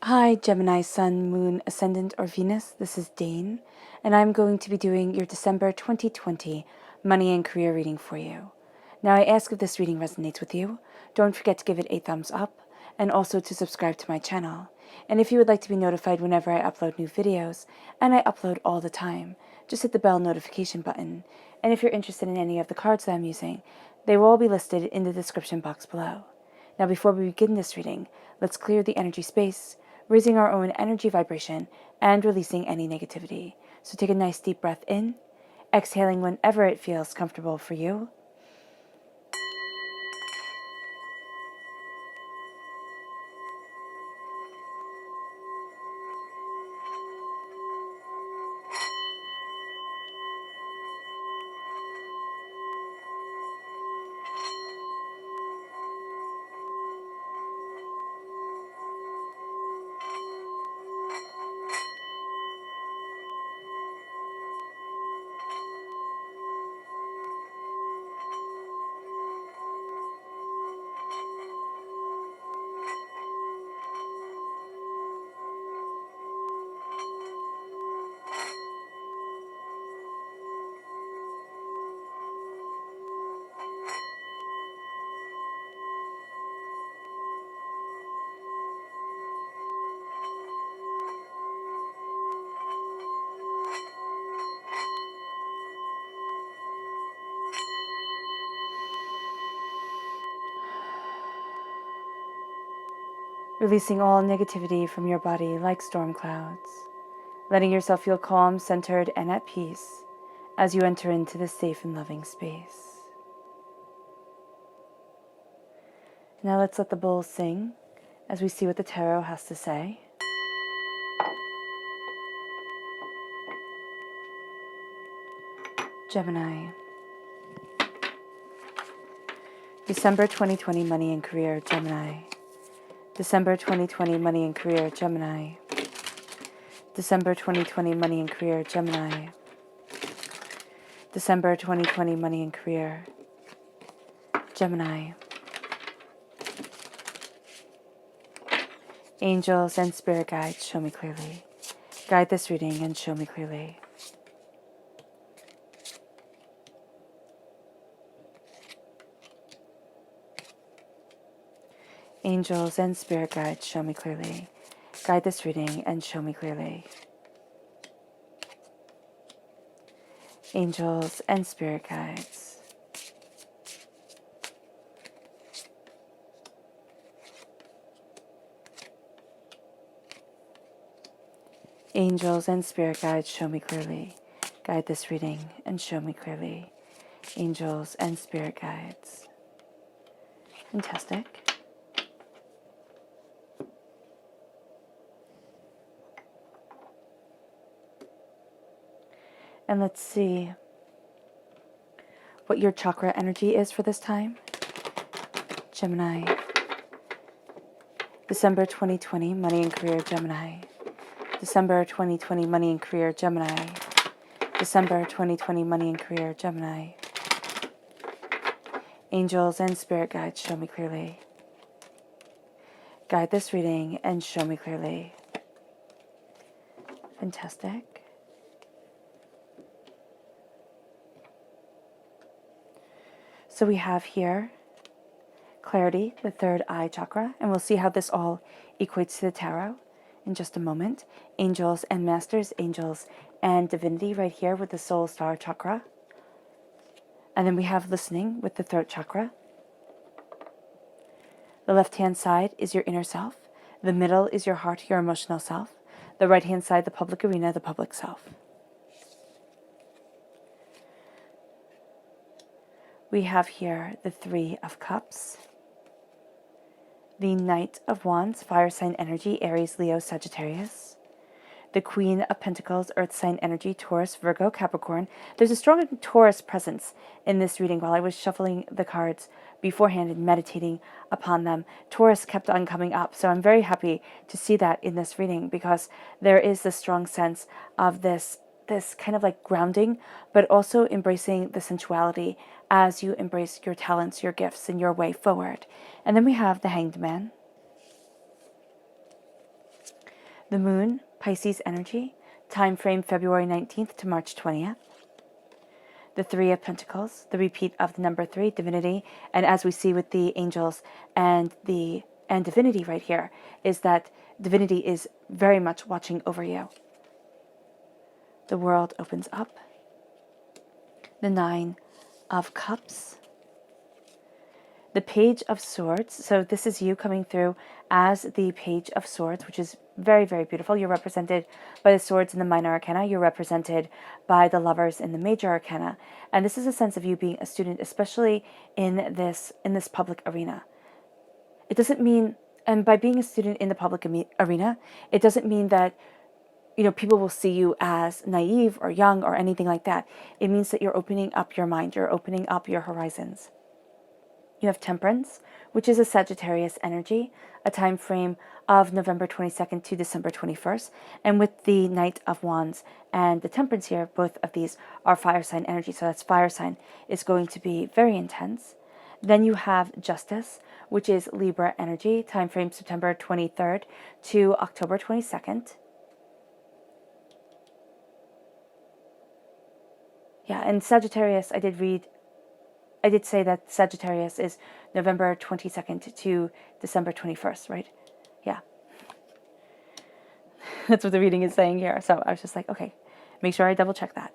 Hi, Gemini, Sun, Moon, Ascendant, or Venus. This is Dane, and I'm going to be doing your December 2020 money and career reading for you. Now, I ask if this reading resonates with you. Don't forget to give it a thumbs up, and also to subscribe to my channel. And if you would like to be notified whenever I upload new videos, and I upload all the time, just hit the bell notification button. And if you're interested in any of the cards that I'm using, they will all be listed in the description box below. Now, before we begin this reading, let's clear the energy space, raising our own energy vibration and releasing any negativity. So take a nice deep breath in, exhaling whenever it feels comfortable for you. Releasing all negativity from your body like storm clouds, letting yourself feel calm, centered, and at peace as you enter into this safe and loving space. Now let's let the bowl sing as we see what the tarot has to say. Gemini. December 2020 money and career, Gemini. December 2020 money and career, Gemini. December 2020 money and career, Gemini. December 2020 money and career, Gemini. Angels and spirit guides, show me clearly. Guide this reading and show me clearly. Angels and spirit guides, show me clearly. Guide this reading and show me clearly. Angels and spirit guides. Angels and spirit guides, show me clearly. Guide this reading and show me clearly. Angels and spirit guides. Fantastic. And let's see what your chakra energy is for this time. Gemini. December 2020, money and career, Gemini. December 2020, money and career, Gemini. December 2020, money and career, Gemini. Angels and spirit guides, show me clearly. Guide this reading and show me clearly. Fantastic. So we have here clarity, the third eye chakra, and we'll see how this all equates to the tarot in just a moment. Angels and masters, angels and divinity right here with the soul star chakra. And then we have listening with the throat chakra. The left-hand side is your inner self. The middle is your heart, your emotional self. The right-hand side, the public arena, the public self. We have here the Three of Cups, the Knight of Wands, fire sign energy, Aries, Leo, Sagittarius, the Queen of Pentacles, earth sign energy, Taurus, Virgo, Capricorn. There's a strong Taurus presence in this reading. While I was shuffling the cards beforehand and meditating upon them, Taurus kept on coming up. So I'm very happy to see that in this reading, because there is this strong sense of this kind of like grounding, but also embracing the sensuality as you embrace your talents, your gifts, and your way forward. And then we have the Hanged Man. The moon, Pisces energy, time frame February 19th to March 20th. The Three of Pentacles, the repeat of the number 3, divinity. And as we see with the angels and divinity right here, is that divinity is very much watching over you. The world opens up. The Nine of Cups. The Page of Swords. So this is you coming through as the Page of Swords, which is very, very beautiful. You're represented by the swords in the minor arcana. You're represented by the lovers in the major arcana. And this is a sense of you being a student, especially in this public arena. It doesn't mean, and by being a student in the public arena, it doesn't mean that people will see you as naive or young or anything like that. It means that you're opening up your mind. You're opening up your horizons. You have Temperance, which is a Sagittarius energy, a time frame of November 22nd to December 21st. And with the Knight of Wands and the Temperance here, both of these are fire sign energy. So that's fire sign is going to be very intense. Then you have Justice, which is Libra energy, time frame September 23rd to October 22nd. Yeah, and Sagittarius, I did say that Sagittarius is November 22nd to December 21st, right? Yeah. That's what the reading is saying here. So I was just like, okay, make sure I double check that.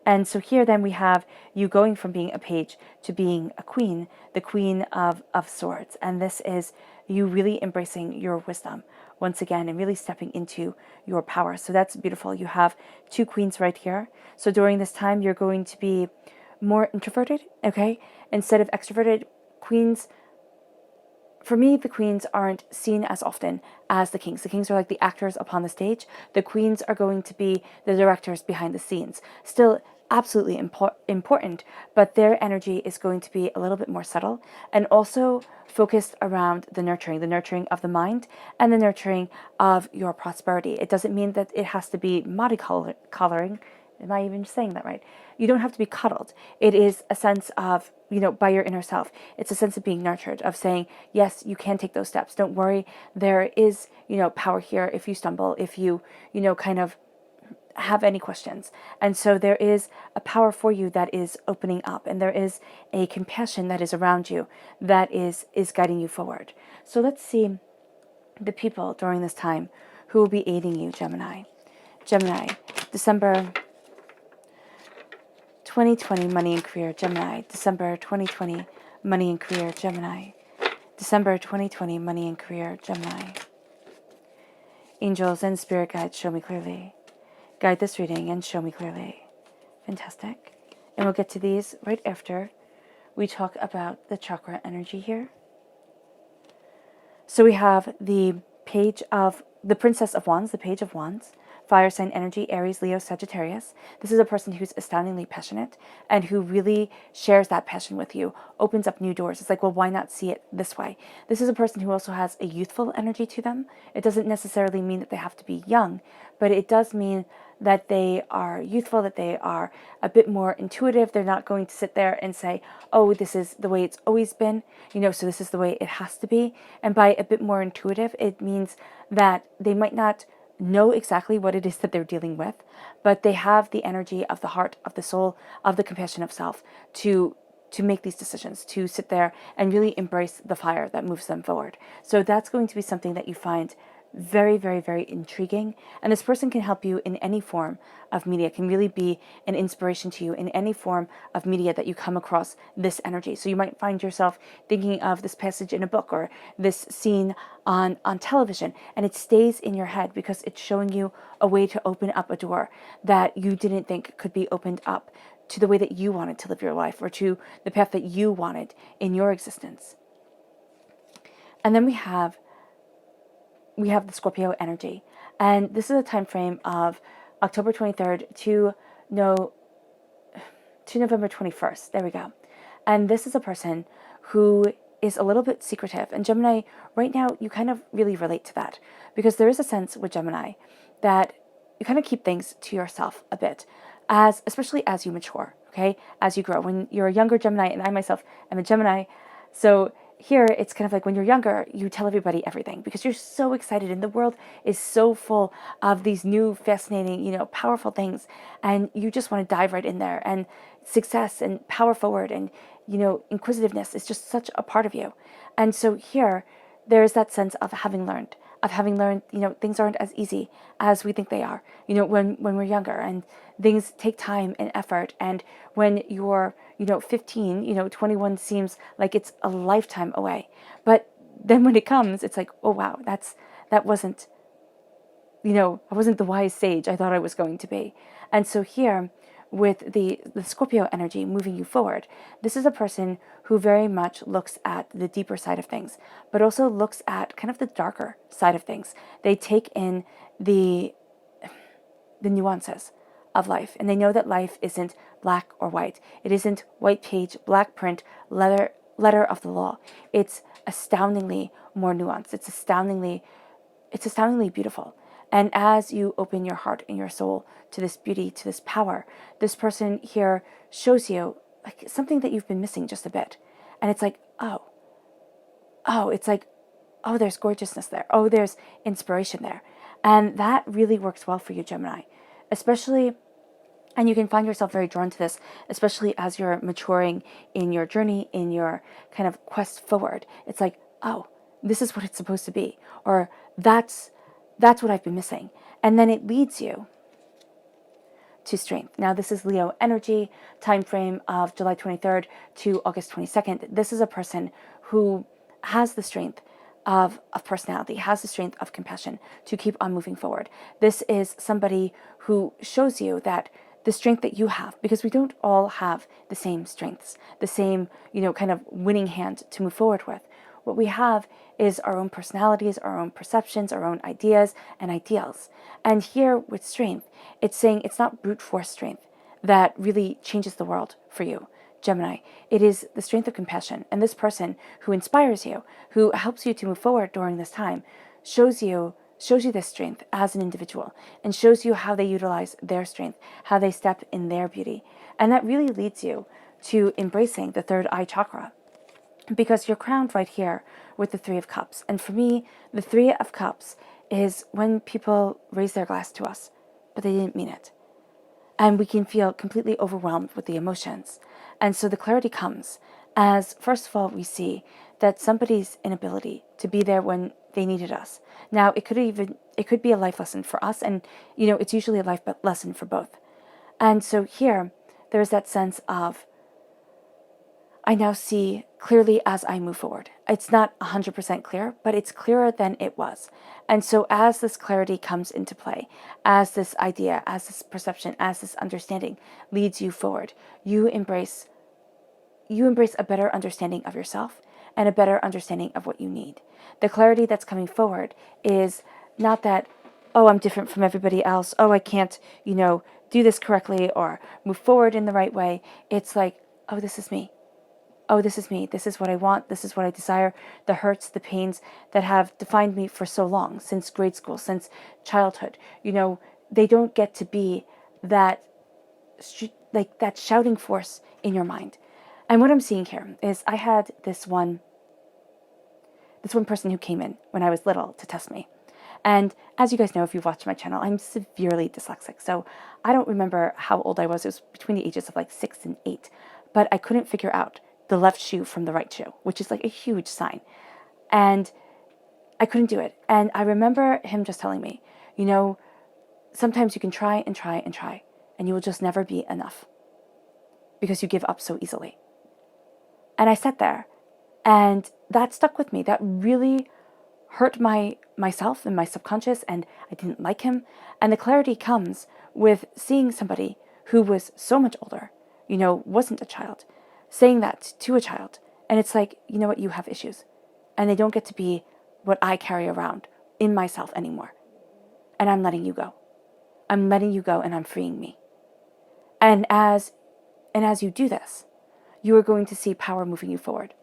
And so here then we have you going from being a page to being a queen, the Queen of Swords. And this is you really embracing your wisdom once again and really stepping into your power. So that's beautiful. You have two queens right here. So during this time, you're going to be more introverted, okay? Instead of extroverted. Queens, for me, the queens aren't seen as often as the kings. The kings are like the actors upon the stage. The queens are going to be the directors behind the scenes. Still absolutely important, but their energy is going to be a little bit more subtle and also focused around the nurturing of the mind and the nurturing of your prosperity. It doesn't mean that it has to be mollycoddling. Am I even saying that right? You don't have to be cuddled. It is a sense of, by your inner self. It's a sense of being nurtured, of saying, yes, you can take those steps. Don't worry. There is, power here if you stumble, if you, kind of have any questions. And so there is a power for you that is opening up, and there is a compassion that is around you that is guiding you forward. So let's see the people during this time who will be aiding you, Gemini. Gemini, December 2020, money and career, Gemini. December 2020, money and career, Gemini. December 2020, money and career, Gemini. Angels and spirit guides, show me clearly. Guide this reading and show me clearly. Fantastic. And we'll get to these right after we talk about the chakra energy here. So we have the Princess of Wands, the Page of Wands, fire sign energy, Aries, Leo, Sagittarius. This is a person who's astoundingly passionate and who really shares that passion with you, opens up new doors. It's like, well, why not see it this way? This is a person who also has a youthful energy to them. It doesn't necessarily mean that they have to be young, but it does mean that they are youthful, that they are a bit more intuitive. They're not going to sit there and say, oh, this is the way it's always been, so this is the way it has to be. And by a bit more intuitive, it means that they might not know exactly what it is that they're dealing with, but they have the energy of the heart, of the soul, of the compassion of self to make these decisions, to sit there and really embrace the fire that moves them forward. So that's going to be something that you find very, very, very intriguing. And this person can help you in any form of media, can really be an inspiration to you in any form of media that you come across this energy. So you might find yourself thinking of this passage in a book or this scene on television, and it stays in your head because it's showing you a way to open up a door that you didn't think could be opened up to the way that you wanted to live your life or to the path that you wanted in your existence. And then we have the Scorpio energy. And this is a time frame of October 23rd to November 21st. There we go. And this is a person who is a little bit secretive. And Gemini, right now, you kind of really relate to that because there is a sense with Gemini that you kind of keep things to yourself a bit, especially as you mature, okay? As you grow. When you're a younger Gemini, and I myself am a Gemini, so here it's kind of like when you're younger, you tell everybody everything because you're so excited and the world is so full of these new, fascinating, powerful things. And you just want to dive right in there. And success and power forward and, inquisitiveness is just such a part of you. And so here, there's that sense of having learned, things aren't as easy as we think they are, when we're younger, and things take time and effort. And when you're, 15, 21 seems like it's a lifetime away. But then when it comes, it's like, oh, wow, that wasn't, I wasn't the wise sage I thought I was going to be. And so here, with the Scorpio energy moving you forward, this is a person who very much looks at the deeper side of things, but also looks at kind of the darker side of things. They take in the nuances of life, and they know that life isn't black or white. It isn't white page, black print, letter of the law. It's astoundingly more nuanced. It's astoundingly beautiful. And as you open your heart and your soul to this beauty, to this power, this person here shows you like something that you've been missing just a bit. And it's like, there's gorgeousness there. Oh, there's inspiration there. And that really works well for you, Gemini, especially. And you can find yourself very drawn to this, especially as you're maturing in your journey, in your kind of quest forward. It's like, oh, this is what it's supposed to be. Or that's what I've been missing. And then it leads you to strength. Now, this is Leo energy, time frame of July 23rd to August 22nd. This is a person who has the strength of personality, has the strength of compassion to keep on moving forward. This is somebody who shows you that the strength that you have, because we don't all have the same strengths, the same, kind of winning hand to move forward with. What we have is our own personalities, our own perceptions, our own ideas and ideals. And here with strength, it's saying it's not brute force strength that really changes the world for you, Gemini. It is the strength of compassion. And this person who inspires you, who helps you to move forward during this time, shows you this strength as an individual and shows you how they utilize their strength, how they step in their beauty. And that really leads you to embracing the third eye chakra, because you're crowned right here with the Three of Cups. And for me, the Three of Cups is when people raise their glass to us, but they didn't mean it. And we can feel completely overwhelmed with the emotions. And so the clarity comes as, first of all, we see that somebody's inability to be there when they needed us. Now, it could be a life lesson for us, and, it's usually a life lesson for both. And so here, there's that sense of, I now see clearly as I move forward. It's not 100% clear, but it's clearer than it was. And so as this clarity comes into play, as this idea, as this perception, as this understanding leads you forward, you embrace a better understanding of yourself and a better understanding of what you need. The clarity that's coming forward is not that, oh, I'm different from everybody else. Oh, I can't, do this correctly or move forward in the right way. It's like, oh, this is me. Oh, this is me. This is what I want. This is what I desire. The hurts, the pains that have defined me for so long, since grade school, since childhood. They don't get to be that shouting force in your mind. And what I'm seeing here is I had this one person who came in when I was little to test me. And as you guys know, if you've watched my channel, I'm severely dyslexic. So I don't remember how old I was. It was between the ages of 6 and 8. But I couldn't figure out the left shoe from the right shoe, which is a huge sign. And I couldn't do it. And I remember him just telling me, sometimes you can try and try and try, and you will just never be enough because you give up so easily. And I sat there, and that stuck with me. That really hurt myself and my subconscious, and I didn't like him. And the clarity comes with seeing somebody who was so much older, wasn't a child, saying that to a child. And it's like, you know what, you have issues. And they don't get to be what I carry around in myself anymore. And I'm letting you go. I'm letting you go, and I'm freeing me. And as you do this, you are going to see power moving you forward.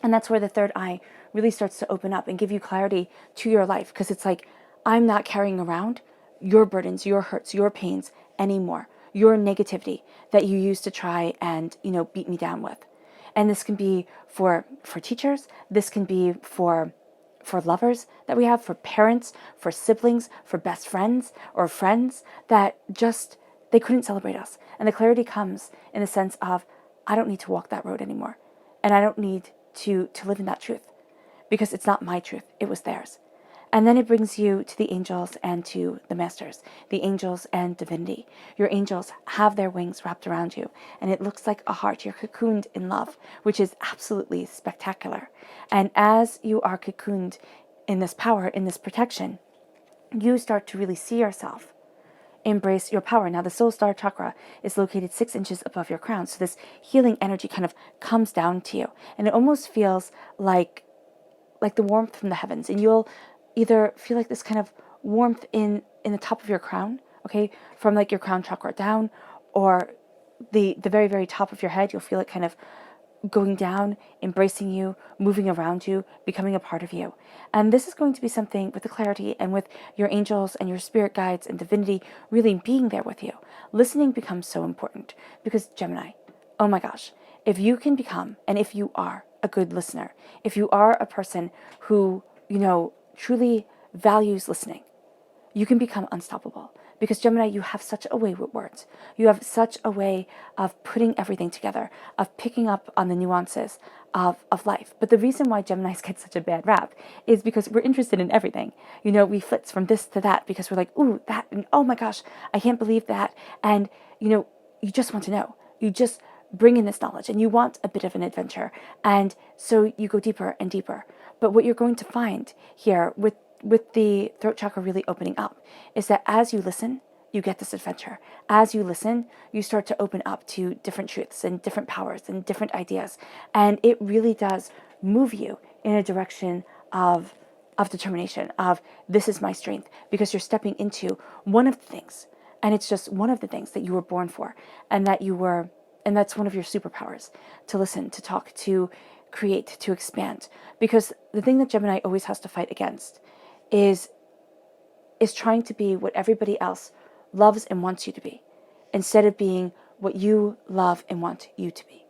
And that's where the third eye really starts to open up and give you clarity to your life. Because it's like, I'm not carrying around your burdens, your hurts, your pains anymore. Your negativity that you used to try and, beat me down with. And this can be for teachers, this can be for lovers that we have, for parents, for siblings, for best friends or friends that just, they couldn't celebrate us. And the clarity comes in the sense of, I don't need to walk that road anymore. And I don't need to live in that truth because it's not my truth, it was theirs. And then it brings you to the angels and to the masters, the angels and divinity. Your angels have their wings wrapped around you, and it looks like a heart. You're cocooned in love, which is absolutely spectacular. And as you are cocooned in this power, in this protection, you start to really see yourself. Embrace your power. Now, the soul star chakra is located 6 inches above your crown. So this healing energy kind of comes down to you. And it almost feels like the warmth from the heavens. And you'll either feel like this kind of warmth in the top of your crown, okay, from like your crown chakra down, or the very, very top of your head. You'll feel it kind of going down, embracing you, moving around you, becoming a part of you. And this is going to be something with the clarity and with your angels and your spirit guides and divinity really being there with you. Listening becomes so important because Gemini, oh my gosh, if you can become, and if you are a good listener, if you are a person who, truly values listening, you can become unstoppable. Because Gemini, you have such a way with words. You have such a way of putting everything together, of picking up on the nuances of life. But the reason why Geminis get such a bad rap is because we're interested in everything. We flitz from this to that because we're like, ooh, that, and oh my gosh, I can't believe that. And, you just want to know. You just bring in this knowledge and you want a bit of an adventure. And so you go deeper and deeper. But what you're going to find here with the throat chakra really opening up is that as you listen, you get this adventure. As you listen, you start to open up to different truths and different powers and different ideas. And it really does move you in a direction of determination, of this is my strength, because you're stepping into one of the things. And it's just one of the things that you were born for, and that's one of your superpowers, to listen, to talk, to create, to expand. Because the thing that Gemini always has to fight against is trying to be what everybody else loves and wants you to be, instead of being what you love and want you to be.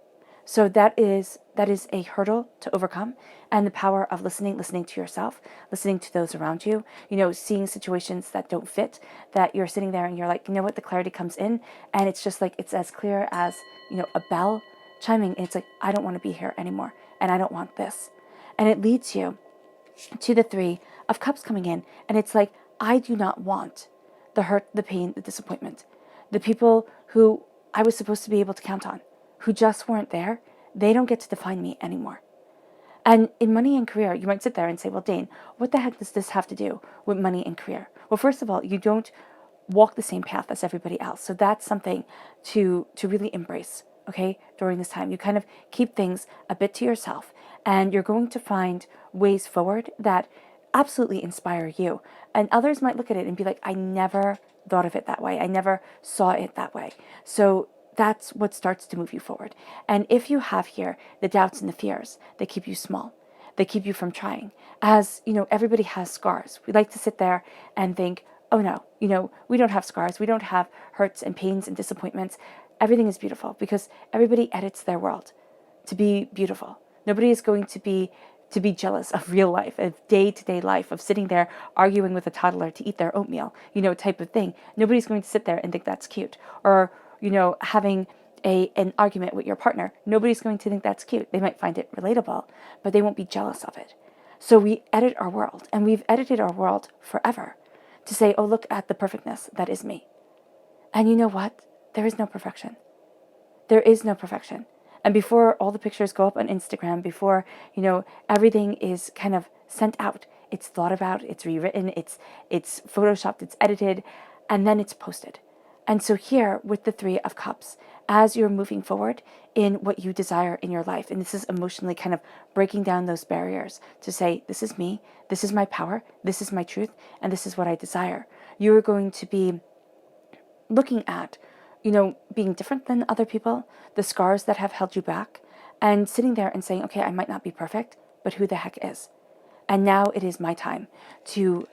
So that is a hurdle to overcome, and the power of listening to yourself, listening to those around you, seeing situations that don't fit, that you're sitting there and you're like, what, the clarity comes in, and it's just like, it's as clear as, a bell chiming, and it's like, I don't want to be here anymore, and I don't want this. And it leads you to the 3 of Cups coming in, and it's like, I do not want the hurt, the pain, the disappointment. The people who I was supposed to be able to count on, who just weren't there, they don't get to define me anymore. And in money and career, you might sit there and say, well, Dane, what the heck does this have to do with money and career? Well, first of all, you don't walk the same path as everybody else. So that's something to really embrace, okay, during this time. You kind of keep things a bit to yourself, and you're going to find ways forward that absolutely inspire you. And others might look at it and be like, I never thought of it that way. I never saw it that way. So that's what starts to move you forward. And if you have here the doubts and the fears, they keep you small. They keep you from trying. As, everybody has scars. We like to sit there and think, oh no, we don't have scars. We don't have hurts and pains and disappointments. Everything is beautiful because everybody edits their world to be beautiful. Nobody is going to be jealous of real life, of day-to-day life, of sitting there arguing with a toddler to eat their oatmeal, type of thing. Nobody's going to sit there and think that's cute. Or, having an argument with your partner. Nobody's going to think that's cute. They might find it relatable, but they won't be jealous of it. So we edit our world, and we've edited our world forever to say, oh, look at the perfectness that is me. And you know what? There is no perfection. There is no perfection. And before all the pictures go up on Instagram, before, everything is kind of sent out, it's thought about, it's rewritten, it's photoshopped, it's edited, and then it's posted. And so here with the 3 of Cups, as you're moving forward in what you desire in your life, and this is emotionally kind of breaking down those barriers to say, this is me, this is my power, this is my truth, and this is what I desire. You are going to be looking at, being different than other people, the scars that have held you back, and sitting there and saying, okay, I might not be perfect, but who the heck is? And now it is my time to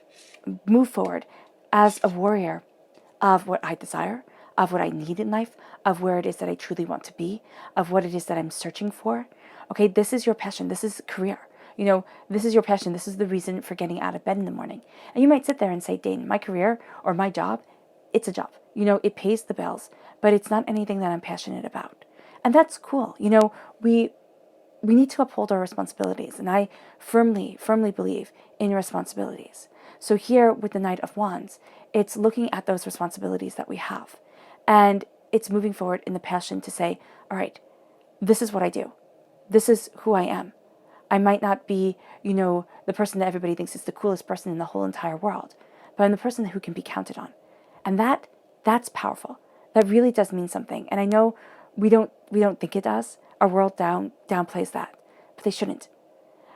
move forward as a warrior of what I desire, of what I need in life, of where it is that I truly want to be, of what it is that I'm searching for, Okay, this is your passion. This is career. This is your passion. This is the reason for getting out of bed in the morning. And you might sit there and say, Dane, my career or my job, it's a job. It pays the bills, but it's not anything that I'm passionate about. And that's cool. We need to uphold our responsibilities. And I firmly, firmly believe in responsibilities. So here with the Knight of Wands, it's looking at those responsibilities that we have. And it's moving forward in the passion to say, all right, this is what I do. This is who I am. I might not be, the person that everybody thinks is the coolest person in the whole entire world, but I'm the person who can be counted on. And that's powerful. That really does mean something. And I know we don't think it does. Our world downplays that, but they shouldn't.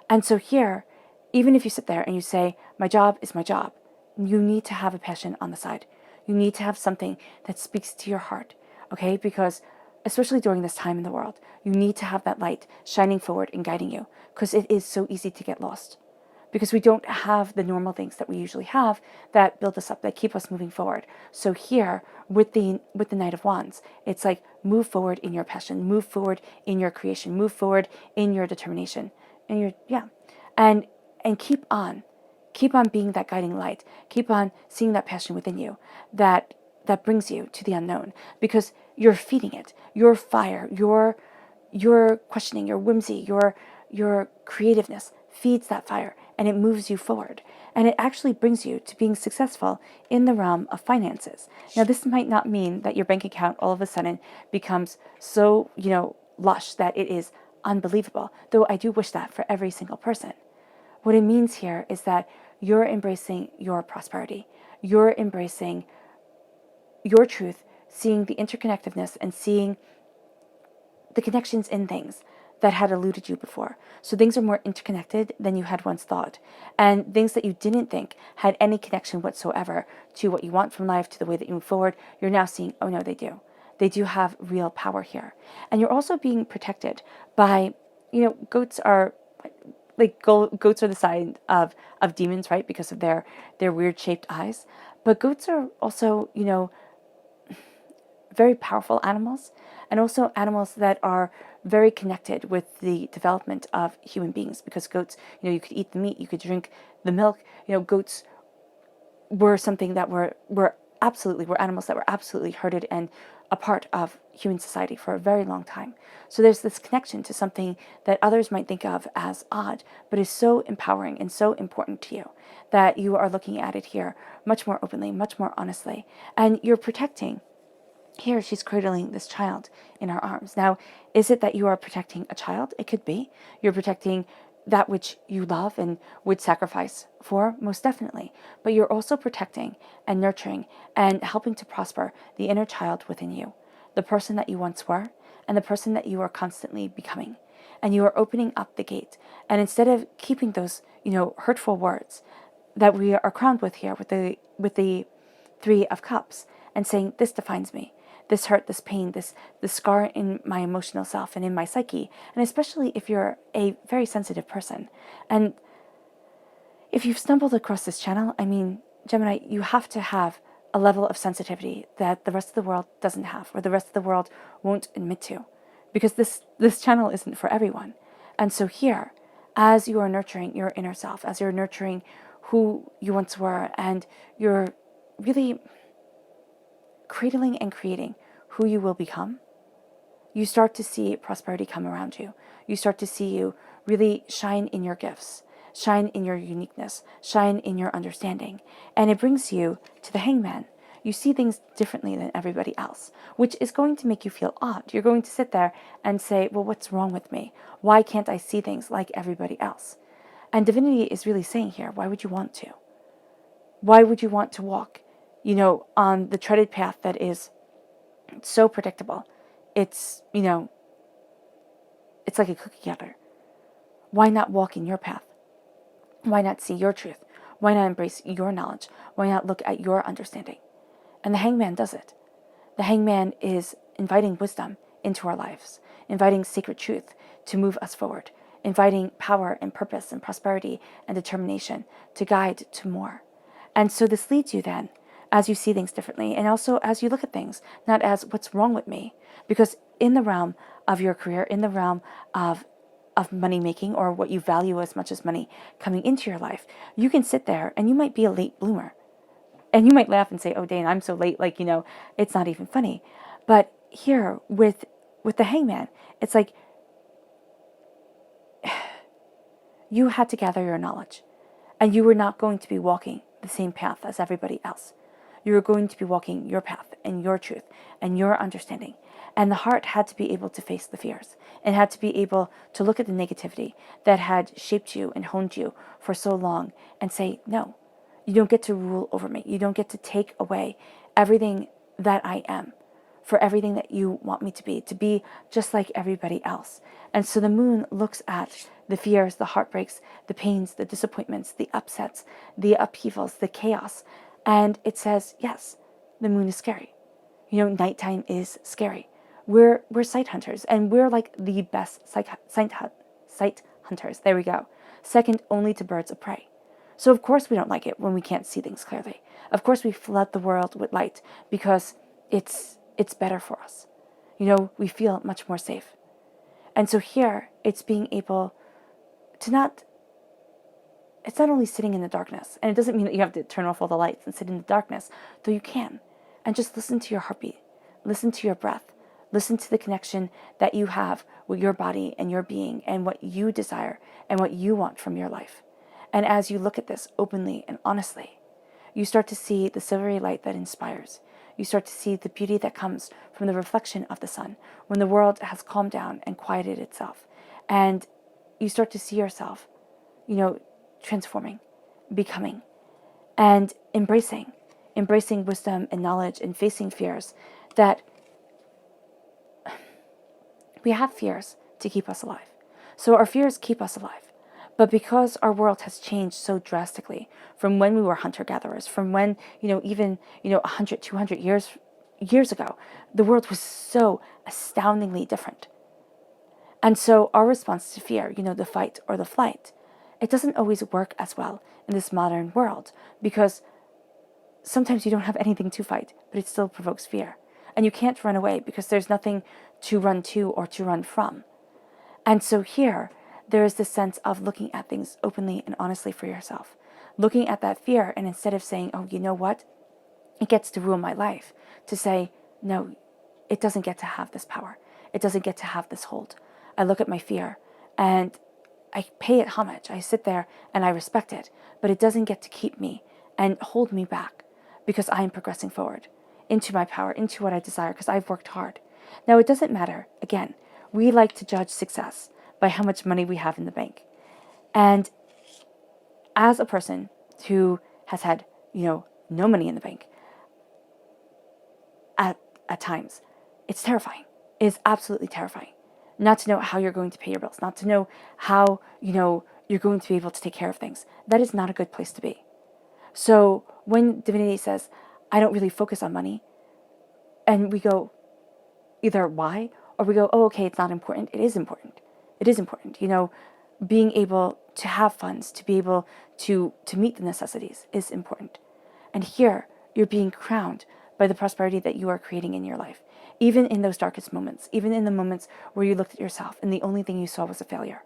And so here, even if you sit there and you say, my job is my job, you need to have a passion on the side. You need to have something that speaks to your heart, okay? Because especially during this time in the world, you need to have that light shining forward and guiding you, because it is so easy to get lost. Because we don't have the normal things that we usually have that build us up, that keep us moving forward. So here, with the Knight of Wands, it's like move forward in your passion, move forward in your creation, move forward in your determination, and keep on being that guiding light, keep on seeing that passion within you that brings you to the unknown, because you're feeding it, your fire, your questioning, your whimsy, your creativeness feeds that fire, and it moves you forward. And it actually brings you to being successful in the realm of finances. Now, this might not mean that your bank account all of a sudden becomes so, lush that it is unbelievable, though I do wish that for every single person. What it means here is that you're embracing your prosperity. You're embracing your truth, seeing the interconnectedness and seeing the connections in things that had eluded you before. So things are more interconnected than you had once thought. And things that you didn't think had any connection whatsoever to what you want from life, to the way that you move forward, you're now seeing, oh no, they do. They do have real power here. And you're also being protected by, goats are goats are the sign of demons, right? Because of their weird shaped eyes. But goats are also, very powerful animals, and also animals that are very connected with the development of human beings, because goats, you could eat the meat, you could drink the milk. Goats were something that were animals that were absolutely herded and a part of human society for a very long time. So there's this connection to something that others might think of as odd, but is so empowering and so important to you that you are looking at it here much more openly, much more honestly, and you're protecting. Here, she's cradling this child in her arms. Now, is it that you are protecting a child? It could be. You're protecting that which you love and would sacrifice for, most definitely. But you're also protecting and nurturing and helping to prosper the inner child within you, the person that you once were and the person that you are constantly becoming. And you are opening up the gate. And instead of keeping those, hurtful words that we are crowned with here with the Three of Cups, and saying, this defines me, this hurt, this pain, this scar in my emotional self and in my psyche, and especially if you're a very sensitive person. And if you've stumbled across this channel, Gemini, you have to have a level of sensitivity that the rest of the world doesn't have, or the rest of the world won't admit to, because this channel isn't for everyone. And so here, as you are nurturing your inner self, as you're nurturing who you once were, and you're really cradling and creating who you will become, you start to see prosperity come around you. You start to see you really shine in your gifts, shine in your uniqueness, shine in your understanding. And it brings you to the Hangman. You see things differently than everybody else, which is going to make you feel odd. You're going to sit there and say, well, what's wrong with me? Why can't I see things like everybody else? And divinity is really saying here, why would you want to? Why would you want to walk, on the treaded path that is so predictable? It's, it's like a cookie cutter. Why not walk in your path? Why not see your truth? Why not embrace your knowledge? Why not look at your understanding? And the Hangman does it. The Hangman is inviting wisdom into our lives, inviting sacred truth to move us forward, inviting power and purpose and prosperity and determination to guide to more. And so this leads you then, as you see things differently, and also as you look at things, not as what's wrong with me, because in the realm of your career, in the realm of of money making, or what you value as much as money coming into your life, you can sit there and you might be a late bloomer. And you might laugh and say, oh, Dane, I'm so late. Like, it's not even funny. But here with the hangman, it's like you had to gather your knowledge. And you were not going to be walking the same path as everybody else. You were going to be walking your path and your truth and your understanding. And the heart had to be able to face the fears and had to be able to look at the negativity that had shaped you and honed you for so long and say, no, you don't get to rule over me. You don't get to take away everything that I am, for everything that you want me to be just like everybody else. And so the moon looks at the fears, the heartbreaks, the pains, the disappointments, the upsets, the upheavals, the chaos. And it says, yes, the moon is scary. Nighttime is scary. We're sight hunters, and we're like the best sight hunters. There we go. Second only to birds of prey. So of course we don't like it when we can't see things clearly. Of course we flood the world with light because it's better for us. We feel much more safe. And so here, it's being able to it's not only sitting in the darkness, and it doesn't mean that you have to turn off all the lights and sit in the darkness, though you can, and just listen to your heartbeat, listen to your breath, listen to the connection that you have with your body and your being and what you desire and what you want from your life. And as you look at this openly and honestly, you start to see the silvery light that inspires. You start to see the beauty that comes from the reflection of the sun when the world has calmed down and quieted itself. And you start to see yourself, transforming, becoming, and embracing wisdom and knowledge and facing fears that we have fears to keep us alive. So our fears keep us alive. But because our world has changed so drastically from when we were hunter-gatherers, from when, even, 100, 200 years ago, the world was so astoundingly different. And so our response to fear, the fight or the flight, it doesn't always work as well in this modern world because sometimes you don't have anything to fight, but it still provokes fear. And you can't run away because there's nothing to run to or to run from. And so here, there is this sense of looking at things openly and honestly for yourself. Looking at that fear, and instead of saying, oh, you know what? It gets to rule my life. To say, no, it doesn't get to have this power. It doesn't get to have this hold. I look at my fear and I pay it homage. I sit there and I respect it. But it doesn't get to keep me and hold me back because I am progressing forward into my power, into what I desire, because I've worked hard. Now, it doesn't matter. Again, we like to judge success by how much money we have in the bank. And as a person who has had, no money in the bank, at times, it's terrifying. It is absolutely terrifying. Not to know how you're going to pay your bills, not to know how, you're going to be able to take care of things. That is not a good place to be. So when divinity says, I don't really focus on money, and we go either why, or we go, oh, okay, it's not important. It is important. It is important. Being able to have funds, to be able to meet the necessities is important. And here, you're being crowned by the prosperity that you are creating in your life. Even in those darkest moments, even in the moments where you looked at yourself and the only thing you saw was a failure.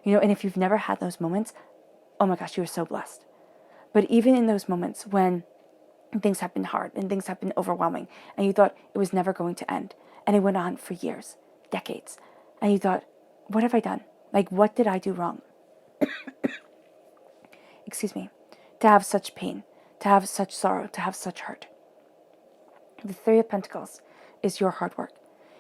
And if you've never had those moments, oh my gosh, you are so blessed. But even in those moments when things have been hard and things have been overwhelming and you thought it was never going to end and it went on for years, decades, and you thought, what have I done? Like, what did I do wrong? Excuse me. To have such pain, to have such sorrow, to have such hurt. The Three of Pentacles is your hard work.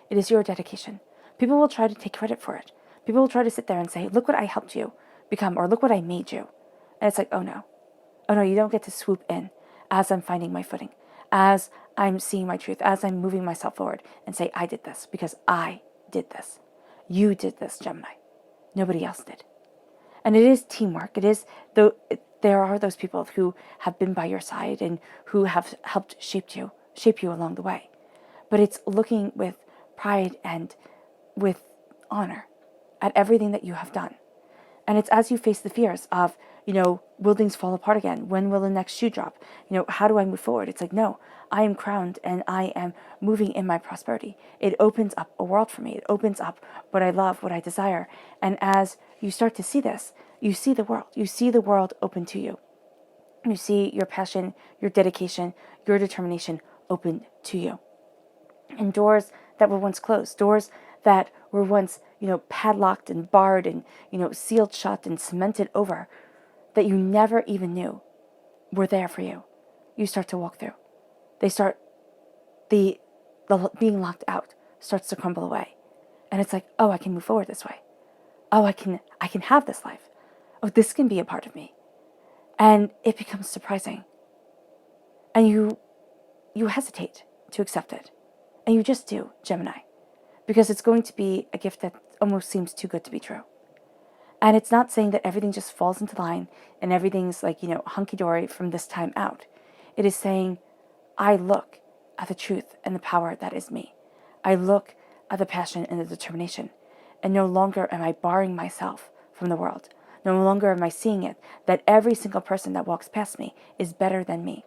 It is your dedication. People will try to take credit for it. People will try to sit there and say, look what I helped you become, or look what I made you. And it's like, oh no, you don't get to swoop in as I'm finding my footing, as I'm seeing my truth, as I'm moving myself forward and say, I did this because I did this. You did this, Gemini. Nobody else did. And it is teamwork. It is, though, there are those people who have been by your side and who have helped shape you along the way. But it's looking with pride and with honor at everything that you have done. And it's as you face the fears of, will things fall apart again? When will the next shoe drop? How do I move forward? It's like, no, I am crowned and I am moving in my prosperity. It opens up a world for me. It opens up what I love, what I desire. And as you start to see this, you see the world. You see the world open to you. You see your passion, your dedication, your determination open to you. And doors that were once closed, doors that were once, padlocked and barred and, sealed shut and cemented over, that you never even knew were there for you, you start to walk through. They start, the being locked out starts to crumble away. And it's like, oh, I can move forward this way. Oh, I can have this life. Oh, this can be a part of me. And it becomes surprising. And you hesitate to accept it. And you just do, Gemini. Because it's going to be a gift that almost seems too good to be true. And it's not saying that everything just falls into line and everything's like, hunky-dory from this time out. It is saying, I look at the truth and the power that is me. I look at the passion and the determination. And no longer am I barring myself from the world. No longer am I seeing it that every single person that walks past me is better than me.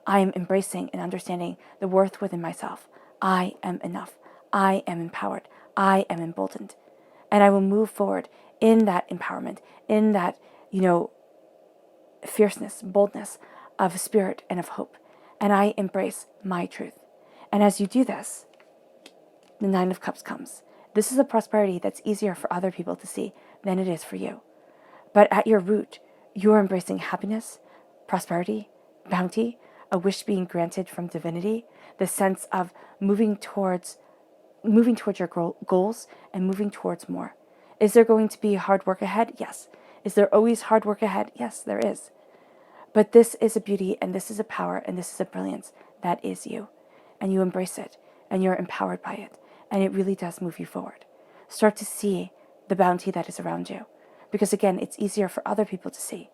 I am embracing and understanding the worth within myself. I am enough. I am empowered. I am emboldened. And I will move forward in that empowerment, in that, fierceness, boldness of spirit and of hope. And I embrace my truth. And as you do this, the Nine of Cups comes. This is a prosperity that's easier for other people to see than it is for you. But at your root, you're embracing happiness, prosperity, bounty, a wish being granted from divinity, the sense of moving towards your goals and moving towards more. Is there going to be hard work ahead? Yes. Is there always hard work ahead? Yes, there is. But this is a beauty and this is a power and this is a brilliance that is you. And you embrace it and you're empowered by it. And it really does move you forward. Start to see the bounty that is around you. Because again, it's easier for other people to see.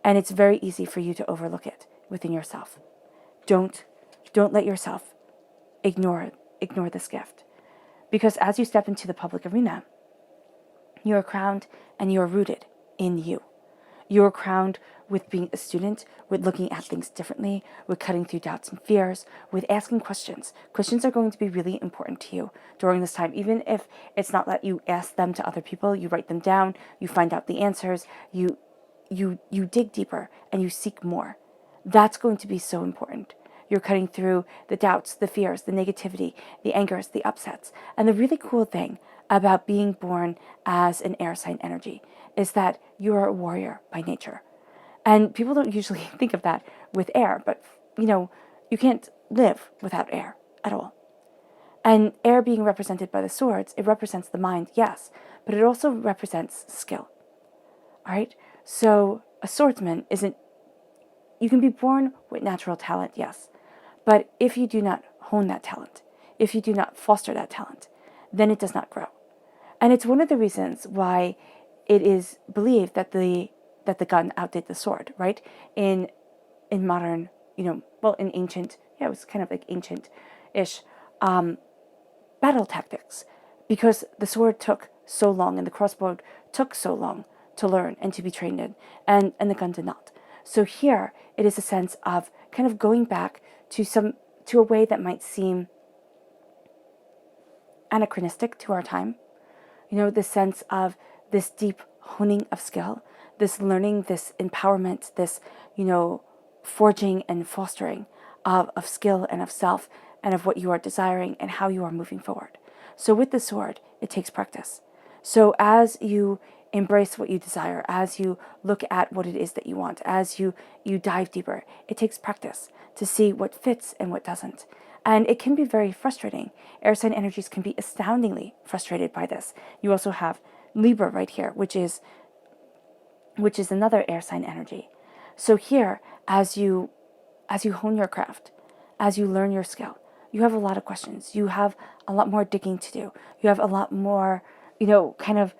And it's very easy for you to overlook it within yourself. Don't let yourself ignore this gift. Because as you step into the public arena, you are crowned and you are rooted in you. You are crowned with being a student, with looking at things differently, with cutting through doubts and fears, with asking questions. Questions are going to be really important to you during this time. Even if it's not that you ask them to other people, you write them down, you find out the answers, you dig deeper and you seek more. That's going to be so important. You're cutting through the doubts, the fears, the negativity, the angers, the upsets. And the really cool thing about being born as an air sign energy is that you are a warrior by nature. And people don't usually think of that with air, but you can't live without air at all. And air being represented by the swords, it represents the mind, yes, but it also represents skill. All right? So a swordsman you can be born with natural talent, yes. But if you do not hone that talent, if you do not foster that talent, then it does not grow. And it's one of the reasons why it is believed that the gun outdid the sword, right? In modern, in ancient, it was kind of like ancient-ish battle tactics, because the sword took so long and the crossbow took so long to learn and to be trained in, and the gun did not. So here it is a sense of kind of going back to a way that might seem anachronistic to our time. The sense of this deep honing of skill, this learning, this empowerment, this, forging and fostering of skill and of self and of what you are desiring and how you are moving forward. So with the sword, it takes practice. So as you embrace what you desire, as you look at what it is that you want, as you dive deeper, it takes practice to see what fits and what doesn't. And it can be very frustrating. Air sign energies can be astoundingly frustrated by this. You also have Libra right here, which is another air sign energy. So here, as you hone your craft, as you learn your skill, you have a lot of questions. You have a lot more digging to do. You have a lot more, kind of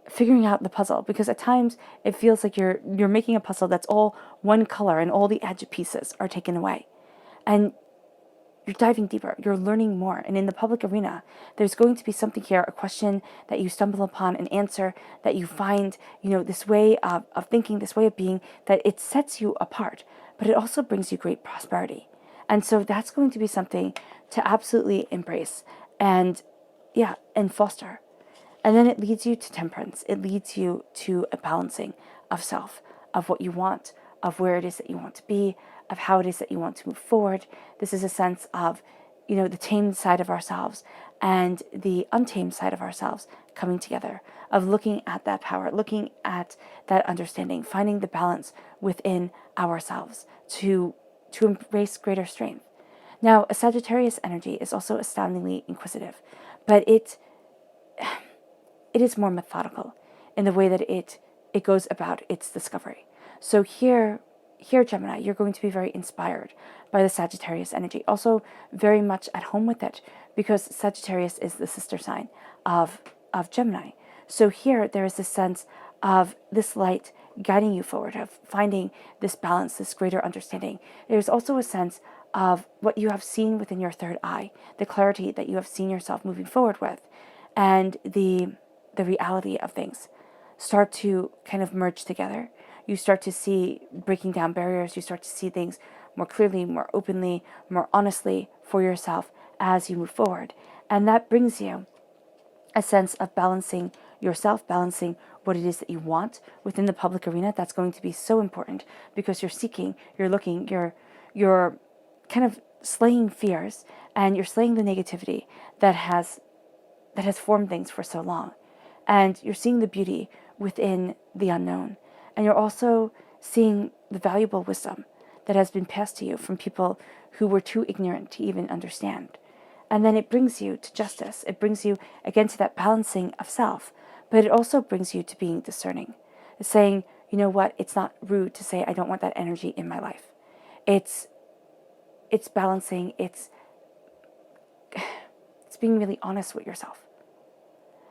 figuring out the puzzle, because at times it feels like you're making a puzzle that's all one color and all the edge pieces are taken away. And you're diving deeper, you're learning more. And in the public arena, there's going to be something here, a question that you stumble upon, an answer that you find, this way of thinking, this way of being, that it sets you apart, but it also brings you great prosperity. And so that's going to be something to absolutely embrace and foster. And then it leads you to temperance. It leads you to a balancing of self, of what you want, of where it is that you want to be, of how it is that you want to move forward. This is a sense of, the tamed side of ourselves and the untamed side of ourselves coming together, of looking at that power, looking at that understanding, finding the balance within ourselves to embrace greater strength. Now, a Sagittarius energy is also astoundingly inquisitive, but it is more methodical in the way that it goes about its discovery. So here, Gemini, you're going to be very inspired by the Sagittarius energy, also very much at home with it, because Sagittarius is the sister sign of Gemini. So here there is this sense of this light guiding you forward, of finding this balance, this greater understanding. There's also a sense of what you have seen within your third eye, the clarity that you have seen yourself moving forward with, and the reality of things start to kind of merge together. You start to see breaking down barriers. You start to see things more clearly, more openly, more honestly for yourself as you move forward. And that brings you a sense of balancing yourself, balancing what it is that you want within the public arena. That's going to be so important because you're seeking, you're looking, you're kind of slaying fears, and you're slaying the negativity that has formed things for so long. And you're seeing the beauty within the unknown. And you're also seeing the valuable wisdom that has been passed to you from people who were too ignorant to even understand. And then it brings you to justice. It brings you, again, to that balancing of self. But it also brings you to being discerning. It's saying, you know what, it's not rude to say, I don't want that energy in my life. It's balancing, it's being really honest with yourself.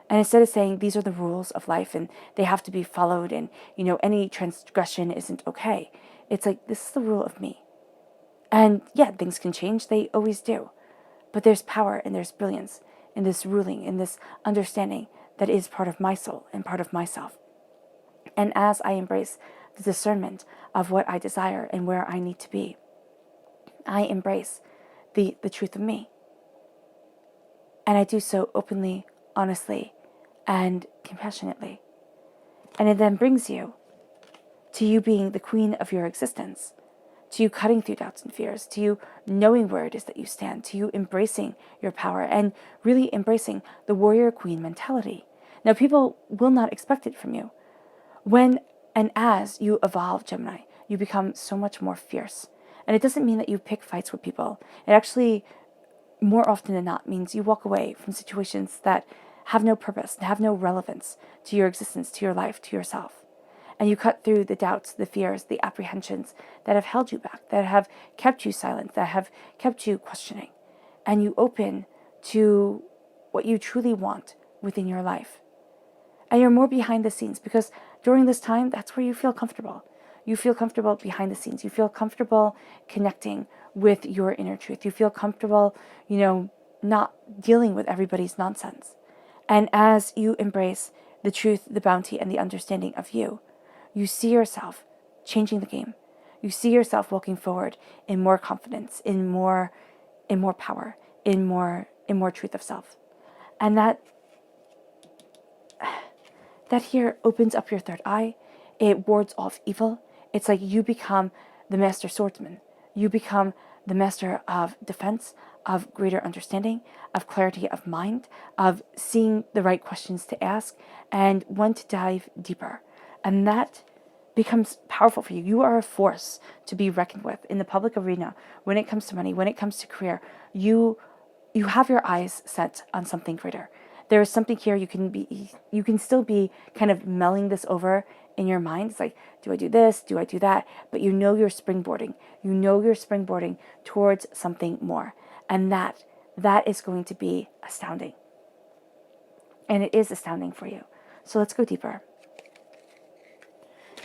And instead of saying these are the rules of life and they have to be followed and, any transgression isn't okay, it's like, this is the rule of me. And yeah, things can change. They always do. But there's power and there's brilliance in this ruling, in this understanding that is part of my soul and part of myself. And as I embrace the discernment of what I desire and where I need to be, I embrace the truth of me. And I do so openly, honestly, and compassionately. And it then brings you to you being the queen of your existence, to you cutting through doubts and fears, to you knowing where it is that you stand, to you embracing your power and really embracing the warrior queen mentality. Now, people will not expect it from you. When and as you evolve, Gemini, you become so much more fierce. And it doesn't mean that you pick fights with people. It actually, more often than not, means you walk away from situations that have no purpose, have no relevance to your existence, to your life, to yourself. And you cut through the doubts, the fears, the apprehensions that have held you back, that have kept you silent, that have kept you questioning. And you open to what you truly want within your life. And you're more behind the scenes because during this time, that's where you feel comfortable. You feel comfortable behind the scenes. You feel comfortable connecting with your inner truth. You feel comfortable, not dealing with everybody's nonsense. And as you embrace the truth, the bounty, and the understanding of you, you see yourself changing the game. You see yourself walking forward in more confidence, in more power, in more truth of self. And that here opens up your third eye. It wards off evil. It's like you become the master swordsman. You become the master of defense, of greater understanding, of clarity of mind, of seeing the right questions to ask, and when to dive deeper. And that becomes powerful for you. You are a force to be reckoned with in the public arena. When it comes to money, when it comes to career, you have your eyes set on something greater. There is something here you can still be kind of mulling this over in your mind. It's like, do I do this? Do I do that? But you're springboarding. You're springboarding towards something more. And that is going to be astounding. And it is astounding for you. So let's go deeper.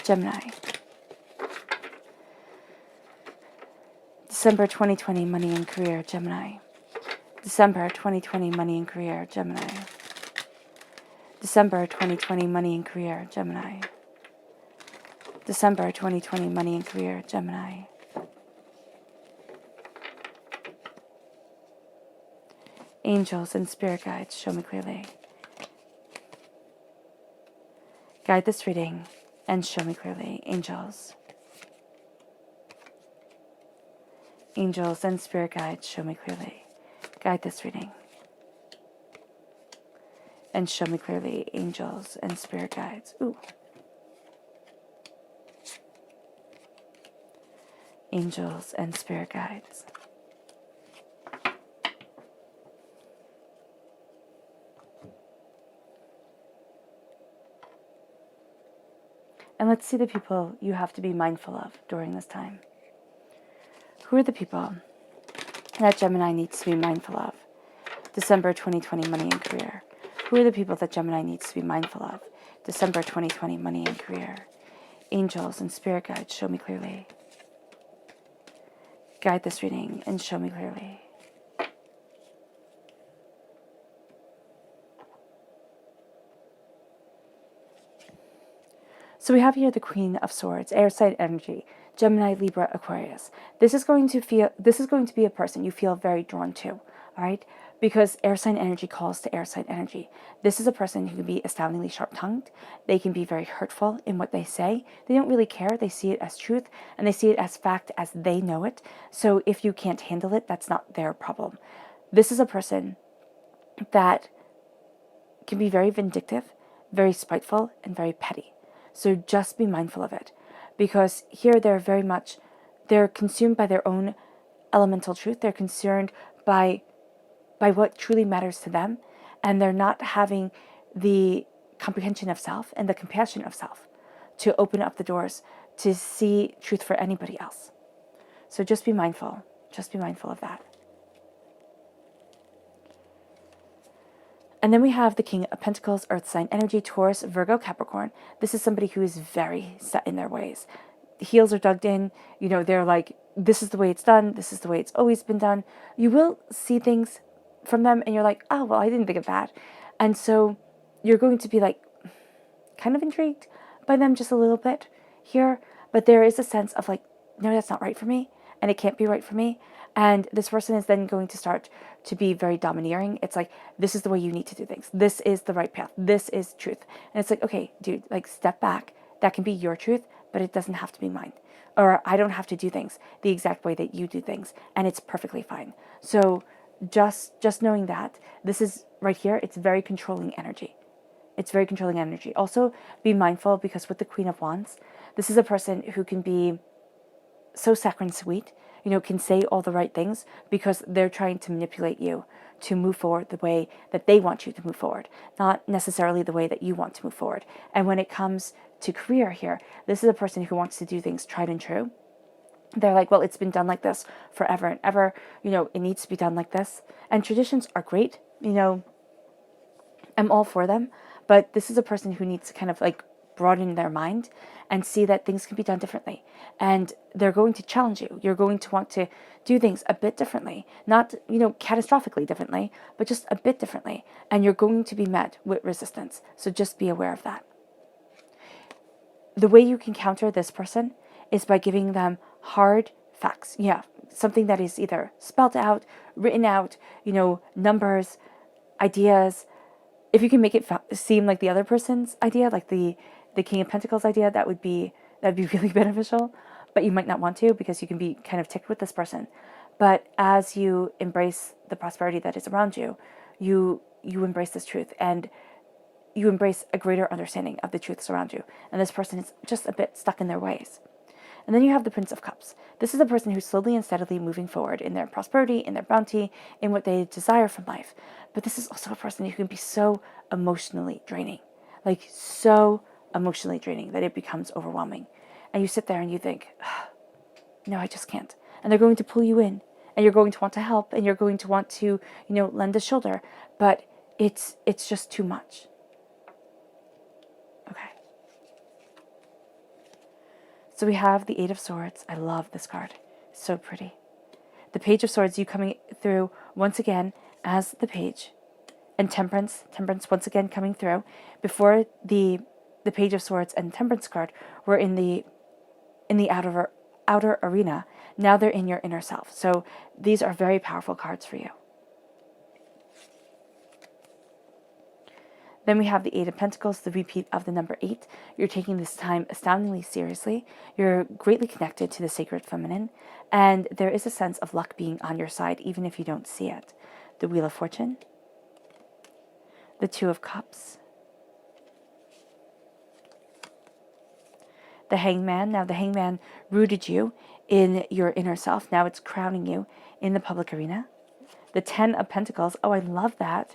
Gemini. December 2020, money and career, Gemini. December 2020, money and career, Gemini. December 2020, money and career, Gemini. December 2020, money and career, Gemini. Angels and spirit guides, show me clearly. Guide this reading and show me clearly. Angels. Angels and spirit guides, show me clearly. Guide this reading and show me clearly. Angels and spirit guides. Ooh. Angels and spirit guides. And let's see the people you have to be mindful of during this time. Who are the people that Gemini needs to be mindful of? December 2020, money and career. Who are the people that Gemini needs to be mindful of? December 2020, money and career. Angels and spirit guides, show me clearly. Guide this reading and show me clearly. So we have here the Queen of Swords, air sign energy, Gemini, Libra, Aquarius. This is going to be a person you feel very drawn to, all right? Because air sign energy calls to air sign energy. This is a person who can be astoundingly sharp-tongued. They can be very hurtful in what they say. They don't really care. They see it as truth, and they see it as fact as they know it. So if you can't handle it, that's not their problem. This is a person that can be very vindictive, very spiteful, and very petty. So just be mindful of it, because here they're consumed by their own elemental truth. They're concerned by what truly matters to them, and they're not having the comprehension of self and the compassion of self to open up the doors to see truth for anybody else. So just be mindful. Just be mindful of that. And then we have the King of Pentacles, Earth sign energy, Taurus, Virgo, Capricorn. This is somebody who is very set in their ways. The heels are dug in. You know, they're like, this is the way it's done. This is the way it's always been done. You will see things from them and you're like, oh, well, I didn't think of that. And so you're going to be like kind of intrigued by them just a little bit here. But there is a sense of like, no, that's not right for me. And it can't be right for me. And this person is then going to start to be very domineering. It's like, this is the way you need to do things. This is the right path. This is truth. And it's like, okay, dude, like step back. That can be your truth, but it doesn't have to be mine. Or I don't have to do things the exact way that you do things. And it's perfectly fine. So just knowing that this is right here, it's very controlling energy. It's very controlling energy. Also be mindful, because with the Queen of Wands, this is a person who can be so saccharine sweet, you know, can say all the right things because they're trying to manipulate you to move forward the way that they want you to move forward, not necessarily the way that you want to move forward. And when it comes to career here, this is a person who wants to do things tried and true. They're like, well, it's been done like this forever and ever. You know, it needs to be done like this. And traditions are great. You know, I'm all for them. But this is a person who needs to kind of like broaden their mind and see that things can be done differently. And they're going to challenge you. You're going to want to do things a bit differently. Not, you know, catastrophically differently, but just a bit differently. And you're going to be met with resistance. So just be aware of that. The way you can counter this person is by giving them hard facts. Yeah, something that is either spelled out, written out, you know, numbers, ideas. If you can make it seem like the other person's idea, like the King of Pentacles idea, that'd be really beneficial. But you might not want to, because you can be kind of ticked with this person. But as you embrace the prosperity that is around you, you embrace this truth, and you embrace a greater understanding of the truths around you. And this person is just a bit stuck in their ways. And then you have the Prince of Cups. This is a person who's slowly and steadily moving forward in their prosperity, in their bounty, in what they desire from life. But this is also a person who can be so emotionally draining. Like so emotionally draining that it becomes overwhelming. And you sit there and you think, no, I just can't. And they're going to pull you in. And you're going to want to help. And you're going to want to, you know, lend a shoulder. But it's just too much. Okay. So we have the Eight of Swords. I love this card. So pretty. The Page of Swords, you coming through once again as the Page. And Temperance once again coming through. Before the Page of Swords and Temperance card were in the outer arena. Now they're in your inner self. So these are very powerful cards for you. Then we have the Eight of Pentacles, the repeat of the number 8. You're taking this time astoundingly seriously. You're greatly connected to the sacred feminine. And there is a sense of luck being on your side, even if you don't see it. The Wheel of Fortune. The Two of Cups. The Hangman. Now the Hangman rooted you in your inner self. Now it's crowning you in the public arena. The Ten of Pentacles. Oh, I love that.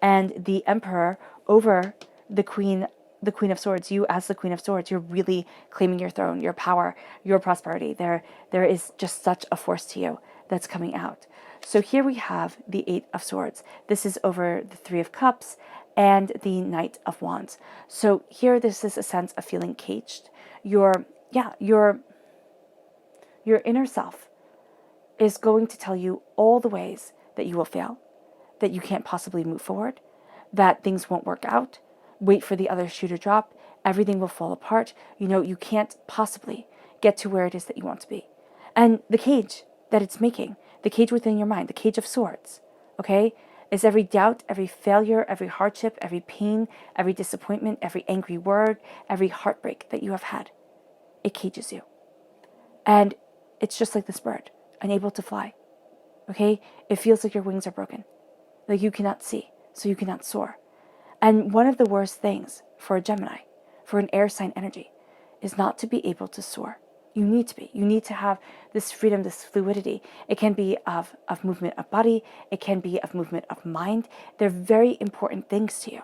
And the Emperor over the Queen of Swords. You as the Queen of Swords, you're really claiming your throne, your power, your prosperity. There is just such a force to you that's coming out. So here we have the Eight of Swords. This is over the Three of Cups and the Knight of Wands. So here this is a sense of feeling caged. Your inner self is going to tell you all the ways that you will fail, that you can't possibly move forward, that things won't work out. Wait for the other shoe to drop. Everything will fall apart. You can't possibly get to where it is that you want to be. And the cage that it's making, the cage within your mind, the Cage of Swords, okay, is every doubt, every failure, every hardship, every pain, every disappointment, every angry word, every heartbreak that you have had. It cages you. And it's just like this bird, unable to fly, okay? It feels like your wings are broken, like you cannot see, so you cannot soar. And one of the worst things for a Gemini, for an air sign energy, is not to be able to soar. You need to be. You need to have this freedom, this fluidity. It can be of movement of body. It can be of movement of mind. They're very important things to you.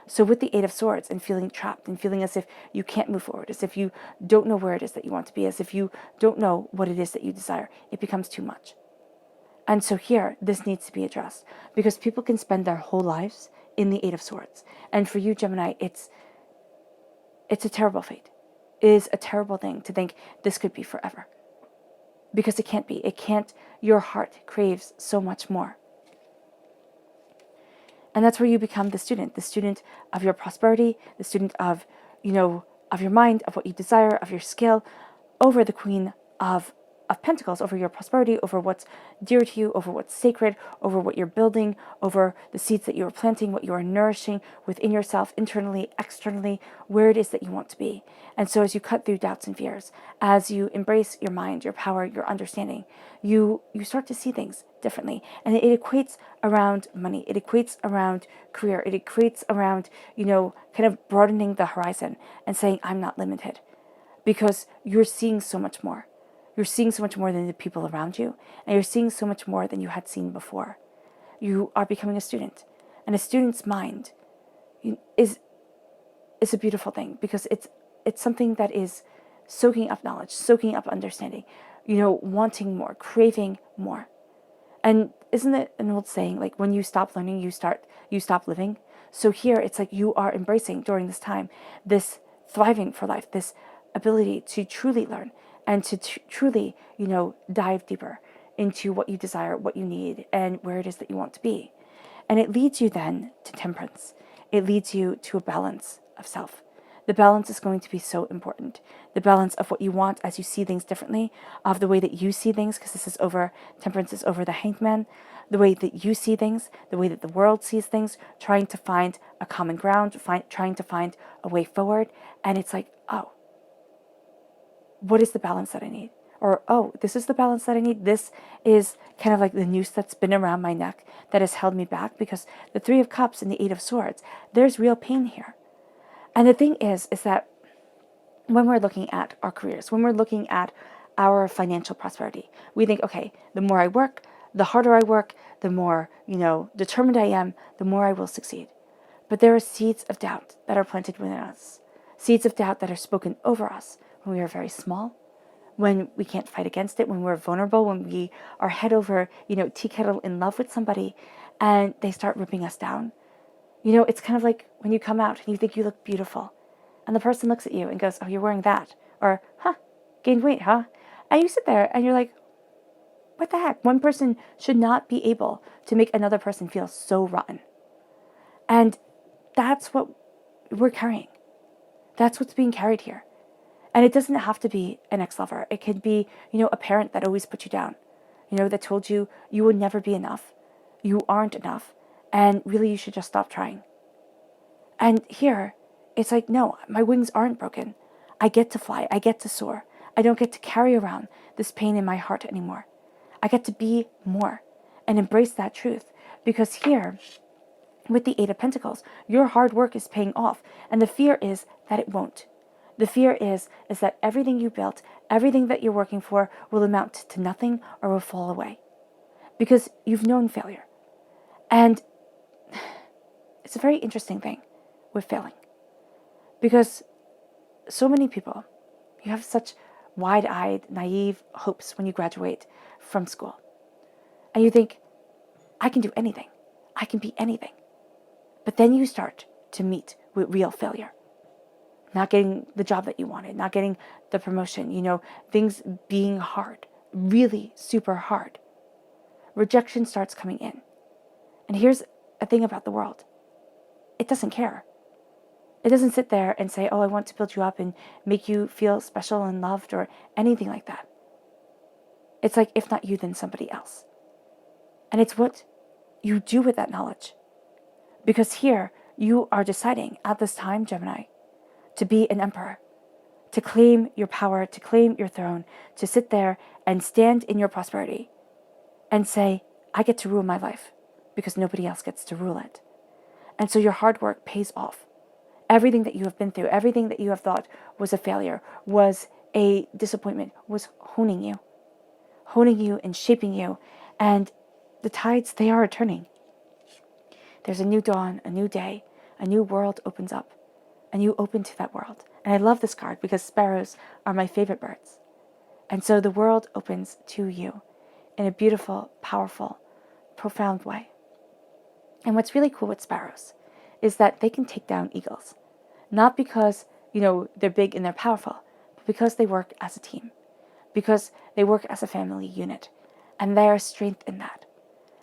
So with the Eight of Swords and feeling trapped and feeling as if you can't move forward, as if you don't know where it is that you want to be, as if you don't know what it is that you desire, it becomes too much. And so here, this needs to be addressed because people can spend their whole lives in the Eight of Swords. And for you, Gemini, it's a terrible fate. It is a terrible thing to think this could be forever. Because it can't be. It can't. Your heart craves so much more. And that's where you become the student of your prosperity, the student of, of your mind, of what you desire, of your skill, over the Queen of Pentacles, over your prosperity, over what's dear to you, over what's sacred, over what you're building, over the seeds that you are planting, what you are nourishing within yourself, internally, externally, where it is that you want to be. And so as you cut through doubts and fears, as you embrace your mind, your power, your understanding, you start to see things differently. And it equates around money. It equates around career. It equates around, kind of broadening the horizon and saying, I'm not limited. Because you're seeing so much more. You're seeing so much more than the people around you, and you're seeing so much more than you had seen before. You are becoming a student, and a student's mind is a beautiful thing because it's something that is soaking up knowledge, soaking up understanding, wanting more, craving more. And isn't it an old saying, like when you stop learning, you stop living? So here it's like you are embracing during this time this thriving for life, this ability to truly learn and to truly, dive deeper into what you desire, what you need, and where it is that you want to be. And it leads you then to temperance. It leads you to a balance of self. The balance is going to be so important. The balance of what you want as you see things differently, of the way that you see things, because temperance is over the Hangman, the way that you see things, the way that the world sees things, trying to find a common ground, trying to find a way forward. And it's like, oh, what is the balance that I need? Or, oh, this is the balance that I need. This is kind of like the noose that's been around my neck that has held me back, because the Three of Cups and the Eight of Swords, there's real pain here. And the thing is that when we're looking at our careers, when we're looking at our financial prosperity, we think, okay, the more I work, the harder I work, the more, determined I am, the more I will succeed. But there are seeds of doubt that are planted within us, seeds of doubt that are spoken over us when we are very small, when we can't fight against it, when we're vulnerable, when we are head over, tea kettle in love with somebody and they start ripping us down. It's kind of like when you come out and you think you look beautiful and the person looks at you and goes, oh, you're wearing that. Or, gained weight, huh? And you sit there and you're like, What the heck? One person should not be able to make another person feel so rotten. And that's what we're carrying. That's what's being carried here. And it doesn't have to be an ex-lover. It could be, a parent that always put you down, that told you you would never be enough. You aren't enough. And really, you should just stop trying. And here, it's like, no, my wings aren't broken. I get to fly. I get to soar. I don't get to carry around this pain in my heart anymore. I get to be more and embrace that truth. Because here, with the Eight of Pentacles, your hard work is paying off. And the fear is that it won't. The fear is that everything you built, everything that you're working for will amount to nothing or will fall away. Because you've known failure. And it's a very interesting thing with failing. Because so many people, you have such wide-eyed, naive hopes when you graduate from school. And you think, I can do anything. I can be anything. But then you start to meet with real failure. Not getting the job that you wanted, not getting the promotion, things being hard, really super hard. Rejection starts coming in. And here's a thing about the world. It doesn't care. It doesn't sit there and say, oh, I want to build you up and make you feel special and loved or anything like that. It's like, if not you, then somebody else. And it's what you do with that knowledge. Because here, you are deciding at this time, Gemini, to be an emperor, to claim your power, to claim your throne, to sit there and stand in your prosperity and say, I get to rule my life because nobody else gets to rule it. And so your hard work pays off. Everything that you have been through, everything that you have thought was a failure, was a disappointment, was honing you and shaping you. And the tides, they are turning. There's a new dawn, a new day, a new world opens up. And you open to that world. And I love this card because sparrows are my favorite birds. And so the world opens to you in a beautiful, powerful, profound way. And what's really cool with sparrows is that they can take down eagles. Not because, they're big and they're powerful, but because they work as a team. Because they work as a family unit. And there is strength in that.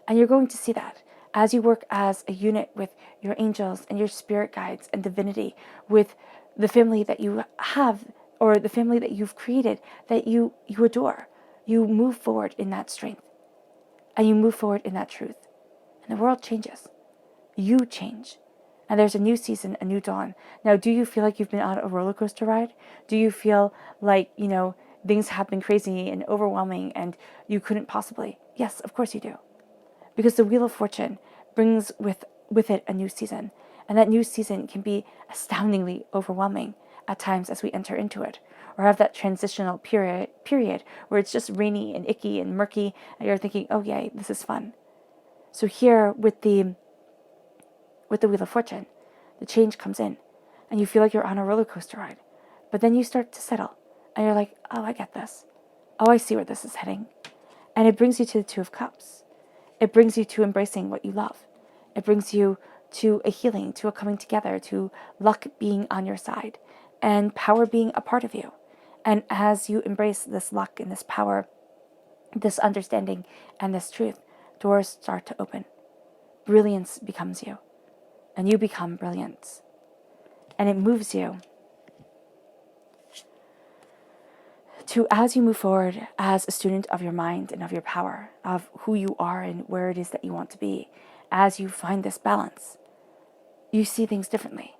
And you're going to see that as you work as a unit with your angels and your spirit guides and divinity, with the family that you have or the family that you've created, that you adore. You move forward in that strength and you move forward in that truth. And the world changes. You change. And there's a new season, a new dawn. Now, do you feel like you've been on a roller coaster ride? Do you feel like, things have been crazy and overwhelming and you couldn't possibly? Yes, of course you do. Because the Wheel of Fortune brings with it a new season. And that new season can be astoundingly overwhelming at times as we enter into it. Or have that transitional period where it's just rainy and icky and murky and you're thinking, oh yay, this is fun. So here with the Wheel of Fortune, the change comes in and you feel like you're on a roller coaster ride. But then you start to settle and you're like, oh, I get this. Oh, I see where this is heading. And it brings you to the Two of Cups. It brings you to embracing what you love. It brings you to a healing, to a coming together, to luck being on your side, and power being a part of you. And as you embrace this luck and this power, this understanding and this truth, doors start to open. Brilliance becomes you, and you become brilliance. And it moves you to, as you move forward as a student of your mind and of your power, of who you are and where it is that you want to be, as you find this balance, you see things differently.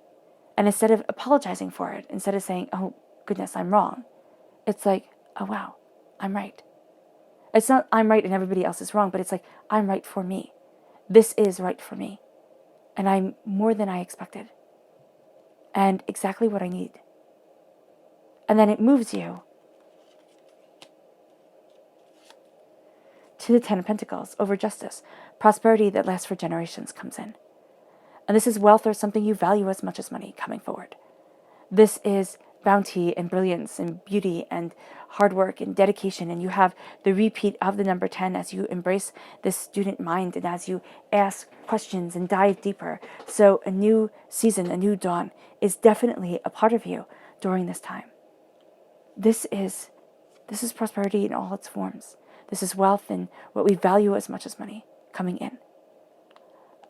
And instead of apologizing for it, instead of saying, oh, goodness, I'm wrong, it's like, oh, wow, I'm right. It's not I'm right and everybody else is wrong, but it's like, I'm right for me. This is right for me. And I'm more than I expected. And exactly what I need. And then it moves you to the Ten of Pentacles over justice. Prosperity that lasts for generations comes in. And this is wealth or something you value as much as money coming forward. This is bounty and brilliance and beauty and hard work and dedication. And you have the repeat of the number 10 as you embrace this student mind and as you ask questions and dive deeper. So a new season, a new dawn is definitely a part of you during this time. This is prosperity in all its forms. This is wealth and what we value as much as money coming in.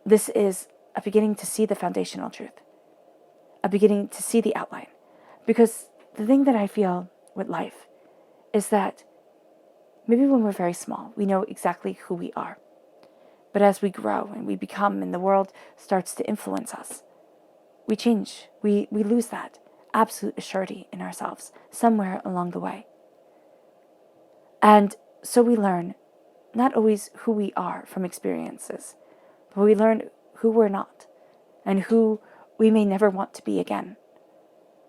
This is a beginning to see the foundational truth, a beginning to see the outline. Because the thing that I feel with life is that maybe when we're very small, we know exactly who we are. But as we grow and we become and the world starts to influence us, we change. We lose that absolute surety in ourselves somewhere along the way. And so we learn not always who we are from experiences, but we learn who we're not and who we may never want to be again.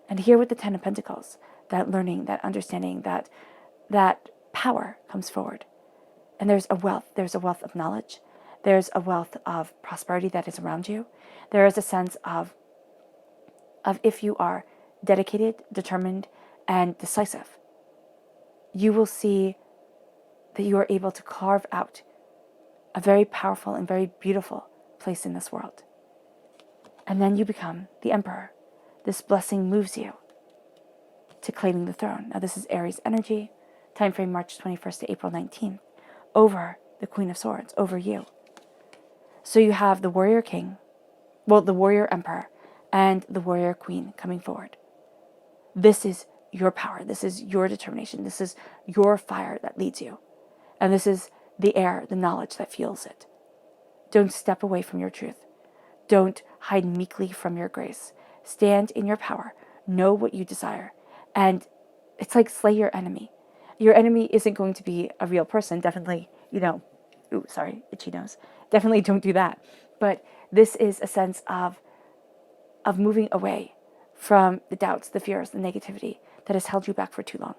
And here with the Ten of Pentacles, that learning, that understanding, that power comes forward. And there's a wealth of knowledge. There's a wealth of prosperity that is around you. There is a sense of if you are dedicated, determined, and decisive, you will see that you are able to carve out a very powerful and very beautiful place in this world. And then you become the emperor. This blessing moves you to claiming the throne. Now this is Aries energy, time frame March 21st to April 19th, over the Queen of Swords, over you. So you have the warrior king, the warrior emperor, and the warrior queen coming forward. This is your power. This is your determination. This is your fire that leads you. And this is the air, the knowledge that fuels it. Don't step away from your truth. Don't hide meekly from your grace. Stand in your power. Know what you desire. And it's like slay your enemy. Your enemy isn't going to be a real person. Definitely, itchy nose. Definitely don't do that. But this is a sense of moving away from the doubts, the fears, the negativity that has held you back for too long.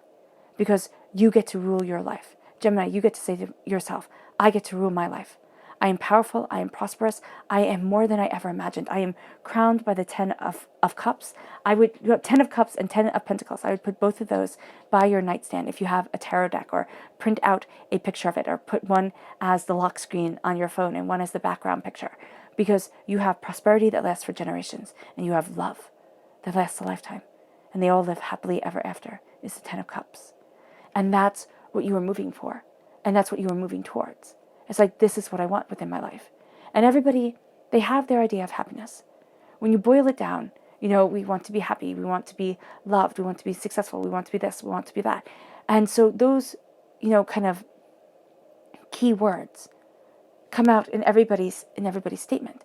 Because you get to rule your life. Gemini, you get to say to yourself, I get to rule my life. I am powerful. I am prosperous. I am more than I ever imagined. I am crowned by the 10 of Cups. 10 of Cups and 10 of Pentacles. I would put both of those by your nightstand if you have a tarot deck, or print out a picture of it, or put one as the lock screen on your phone and one as the background picture. Because you have prosperity that lasts for generations, and you have love that lasts a lifetime. And they all live happily ever after, is the 10 of Cups. And that's what you were moving for. And that's what you were moving towards. It's like, this is what I want within my life. And everybody, they have their idea of happiness. When you boil it down, we want to be happy. We want to be loved. We want to be successful. We want to be this. We want to be that. And so those, kind of key words come out in everybody's statement.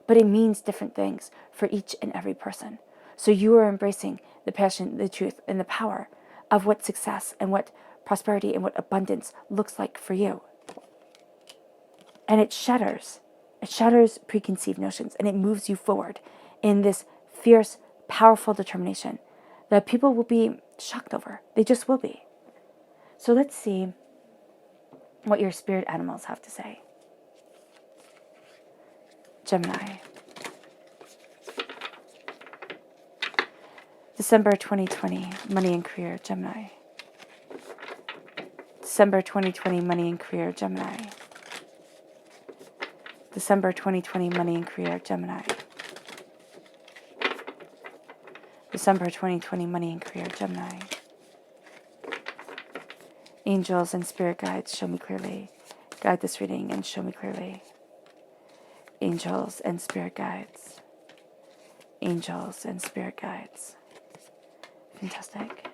But it means different things for each and every person. So you are embracing the passion, the truth, and the power of what success and what prosperity and what abundance looks like for you. And it shatters preconceived notions, and it moves you forward in this fierce, powerful determination that people will be shocked over. They just will be. So let's see what your spirit animals have to say. Gemini. December 2020, money and career, Gemini. December 2020, money and career, Gemini. December 2020, money and career, Gemini. December 2020, money and career, Gemini. Angels and spirit guides, show me clearly. Guide this reading and show me clearly. Angels and spirit guides. Angels and spirit guides. Fantastic.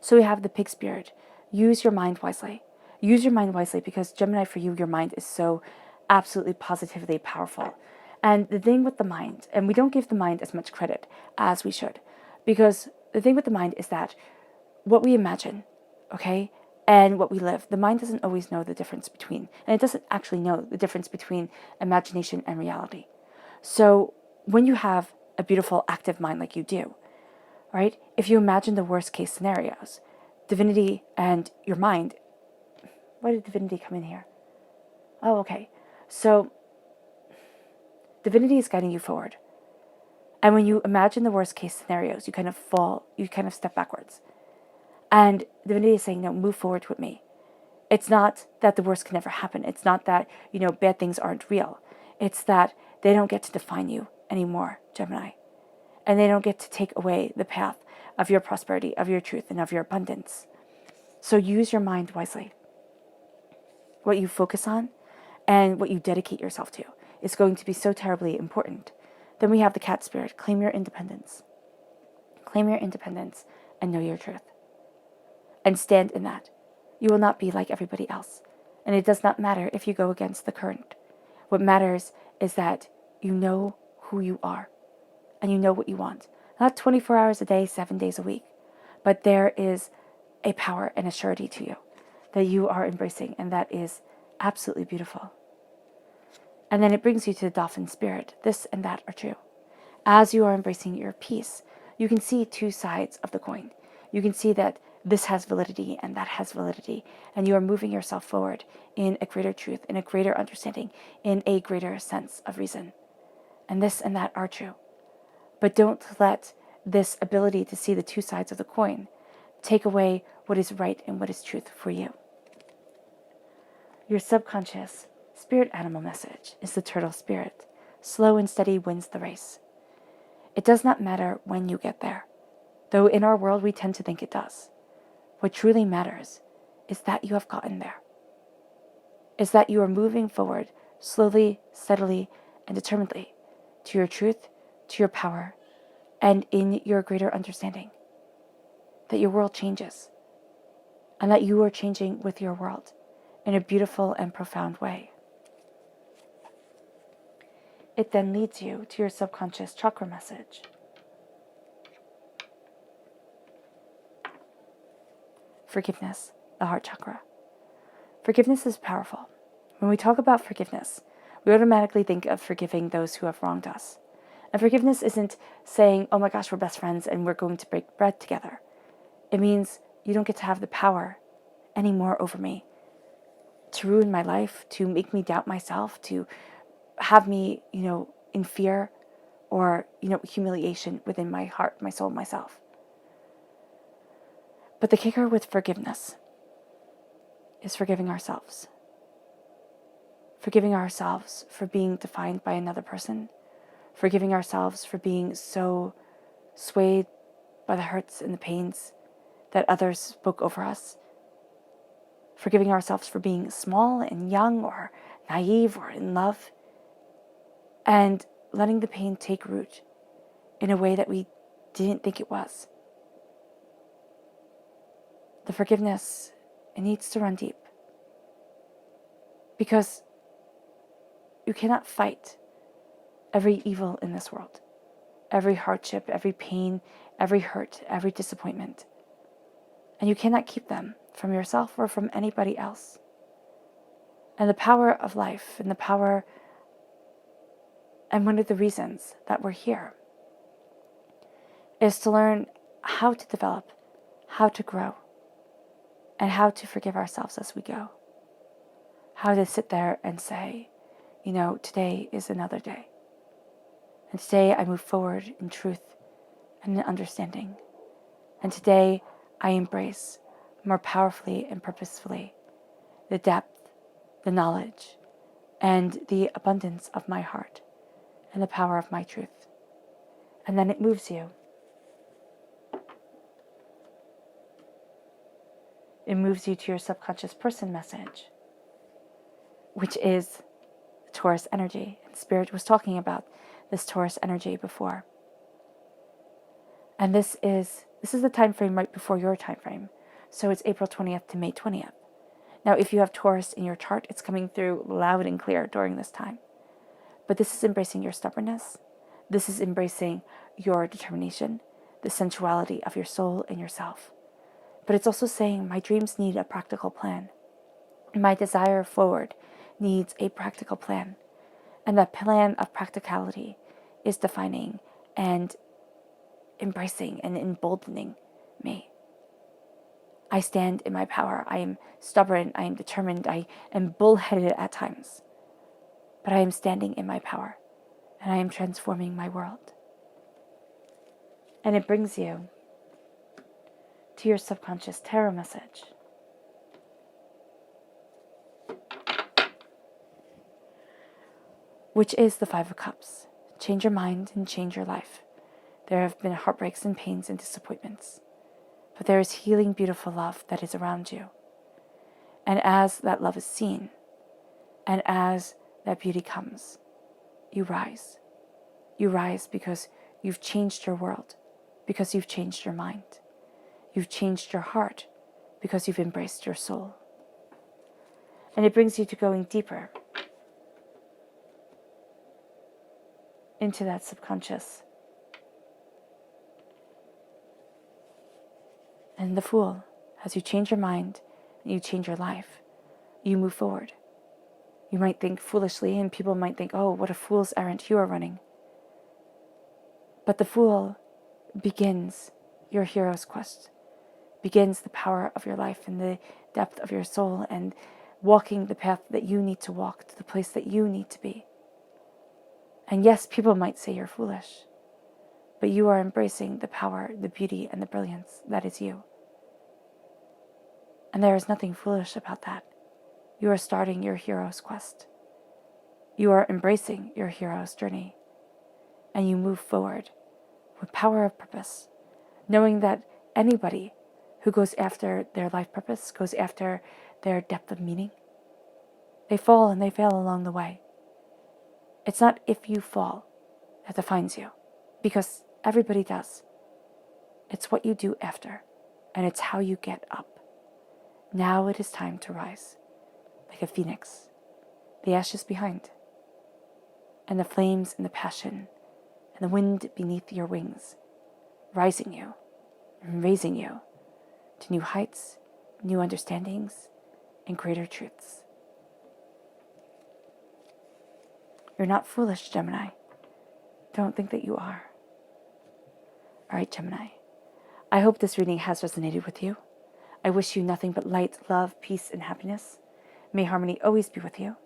So we have the pig spirit. Use your mind wisely. Use your mind wisely, because Gemini, for you, your mind is so absolutely positively powerful. And the thing with the mind, and we don't give the mind as much credit as we should, because the thing with the mind is that what we imagine, okay, and what we live, the mind doesn't always know the difference between, and it doesn't actually know the difference between imagination and reality. So when you have a beautiful, active mind like you do, right, if you imagine the worst case scenarios, divinity and your mind, why did divinity come in here? Oh, okay. So divinity is guiding you forward. And when you imagine the worst case scenarios, you kind of step backwards. And divinity is saying, no, move forward with me. It's not that the worst can never happen. It's not that, bad things aren't real. It's that they don't get to define you anymore, Gemini. and they don't get to take away the path of your prosperity, of your truth, and of your abundance. So use your mind wisely. What you focus on and what you dedicate yourself to is going to be so terribly important. Then we have the cat spirit. Claim your independence. Claim your independence and know your truth. And stand in that. You will not be like everybody else. And it does not matter if you go against the current. What matters is that you know who you are and you know what you want. Not 24 hours a day, 7 days a week, but there is a power and a surety to you that you are embracing, and that is absolutely beautiful. And then it brings you to the dolphin spirit. This and that are true. As you are embracing your peace, you can see two sides of the coin. You can see that this has validity and that has validity, and you are moving yourself forward in a greater truth, in a greater understanding, in a greater sense of reason. And this and that are true. But don't let this ability to see the two sides of the coin take away what is right and what is truth for you. Your subconscious spirit animal message is the turtle spirit. Slow and steady wins the race. It does not matter when you get there, though in our world we tend to think it does. What truly matters is that you have gotten there, is that you are moving forward slowly, steadily, and determinedly to your truth, to your power, and in your greater understanding that your world changes and that you are changing with your world in a beautiful and profound way. It then leads you to your subconscious chakra message. Forgiveness, the heart chakra. Forgiveness is powerful. When we talk about forgiveness, we automatically think of forgiving those who have wronged us. And forgiveness isn't saying, oh my gosh, we're best friends and we're going to break bread together. It means you don't get to have the power anymore over me to ruin my life, to make me doubt myself, to have me, in fear or, humiliation within my heart, my soul, myself. But the kicker with forgiveness is forgiving ourselves. Forgiving ourselves for being defined by another person. Forgiving ourselves for being so swayed by the hurts and the pains that others spoke over us. Forgiving ourselves for being small and young or naive or in love. And letting the pain take root in a way that we didn't think it was. The forgiveness, it needs to run deep. Because you cannot fight every evil in this world. Every hardship, every pain, every hurt, every disappointment. And you cannot keep them from yourself or from anybody else. And the power of life and the power, and one of the reasons that we're here, is to learn how to develop, how to grow, and how to forgive ourselves as we go. How to sit there and say, today is another day. And today I move forward in truth and in understanding. And today I embrace more powerfully and purposefully the depth, the knowledge, and the abundance of my heart and the power of my truth. And then it moves you. It moves you to your subconscious person message, which is Taurus energy. And Spirit was talking about this Taurus energy before. And this is the time frame right before your time frame. So it's April 20th to May 20th. Now, if you have Taurus in your chart, it's coming through loud and clear during this time. But this is embracing your stubbornness. This is embracing your determination, the sensuality of your soul and yourself. But it's also saying my dreams need a practical plan. My desire forward needs a practical plan. And that plan of practicality is defining and embracing and emboldening me. I stand in my power. I am stubborn. I am determined. I am bullheaded at times. But I am standing in my power. And I am transforming my world. And it brings you to your subconscious tarot message. Which is the Five of Cups. Change your mind and change your life. There have been heartbreaks and pains and disappointments. But there is healing, beautiful love that is around you. And as that love is seen, and as that beauty comes, you rise. You rise because you've changed your world, because you've changed your mind. You've changed your heart because you've embraced your soul. And it brings you to going deeper into that subconscious. And the Fool, as you change your mind and you change your life, you move forward. You might think foolishly, and people might think, oh, what a fool's errand you are running. But the Fool begins your hero's quest, begins the power of your life and the depth of your soul, and walking the path that you need to walk to the place that you need to be. And yes, people might say you're foolish, but you are embracing the power, the beauty, and the brilliance that is you. And there is nothing foolish about that. You are starting your hero's quest. You are embracing your hero's journey. And you move forward with power of purpose, knowing that anybody who goes after their life purpose, goes after their depth of meaning, they fall and they fail along the way. It's not if you fall that defines you, because everybody does. It's what you do after, and it's how you get up. Now it is time to rise, like a phoenix, the ashes behind, and the flames and the passion, and the wind beneath your wings, rising you and raising you to new heights, new understandings, and greater truths. You're not foolish, Gemini. Don't think that you are. All right, Gemini. I hope this reading has resonated with you. I wish you nothing but light, love, peace, and happiness. May harmony always be with you.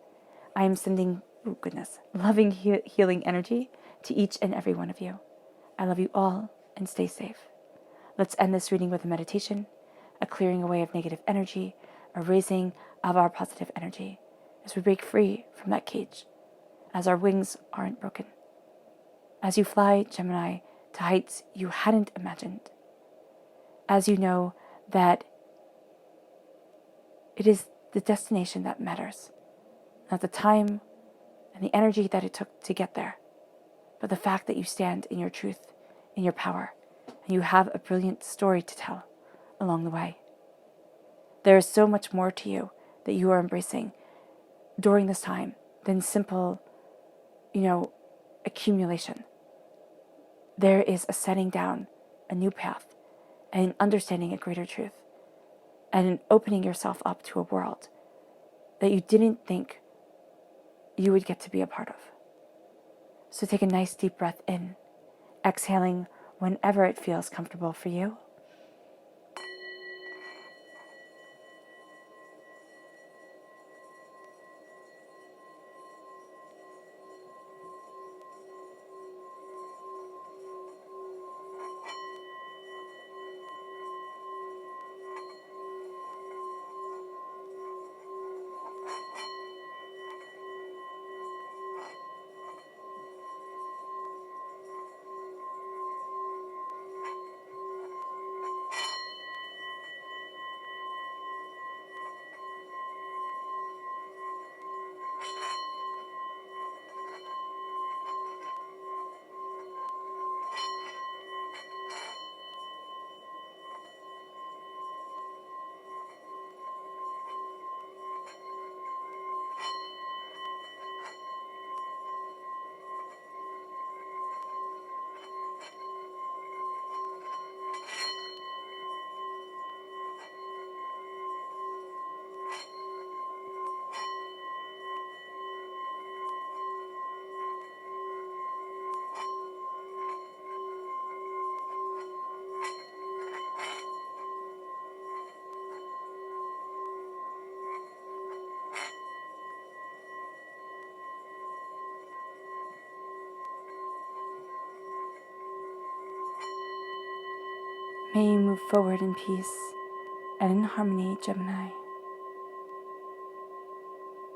I am sending, loving, healing energy to each and every one of you. I love you all, and stay safe. Let's end this reading with a meditation, a clearing away of negative energy, a raising of our positive energy as we break free from that cage, as our wings aren't broken. As you fly, Gemini, to heights you hadn't imagined. As you know that it is the destination that matters, not the time and the energy that it took to get there, but the fact that you stand in your truth, in your power, and you have a brilliant story to tell along the way. There is so much more to you that you are embracing during this time than simple, accumulation. There is a setting down a new path and understanding a greater truth and opening yourself up to a world that you didn't think you would get to be a part of. So take a nice deep breath in, exhaling whenever it feels comfortable for you. May you move forward in peace and in harmony, Gemini.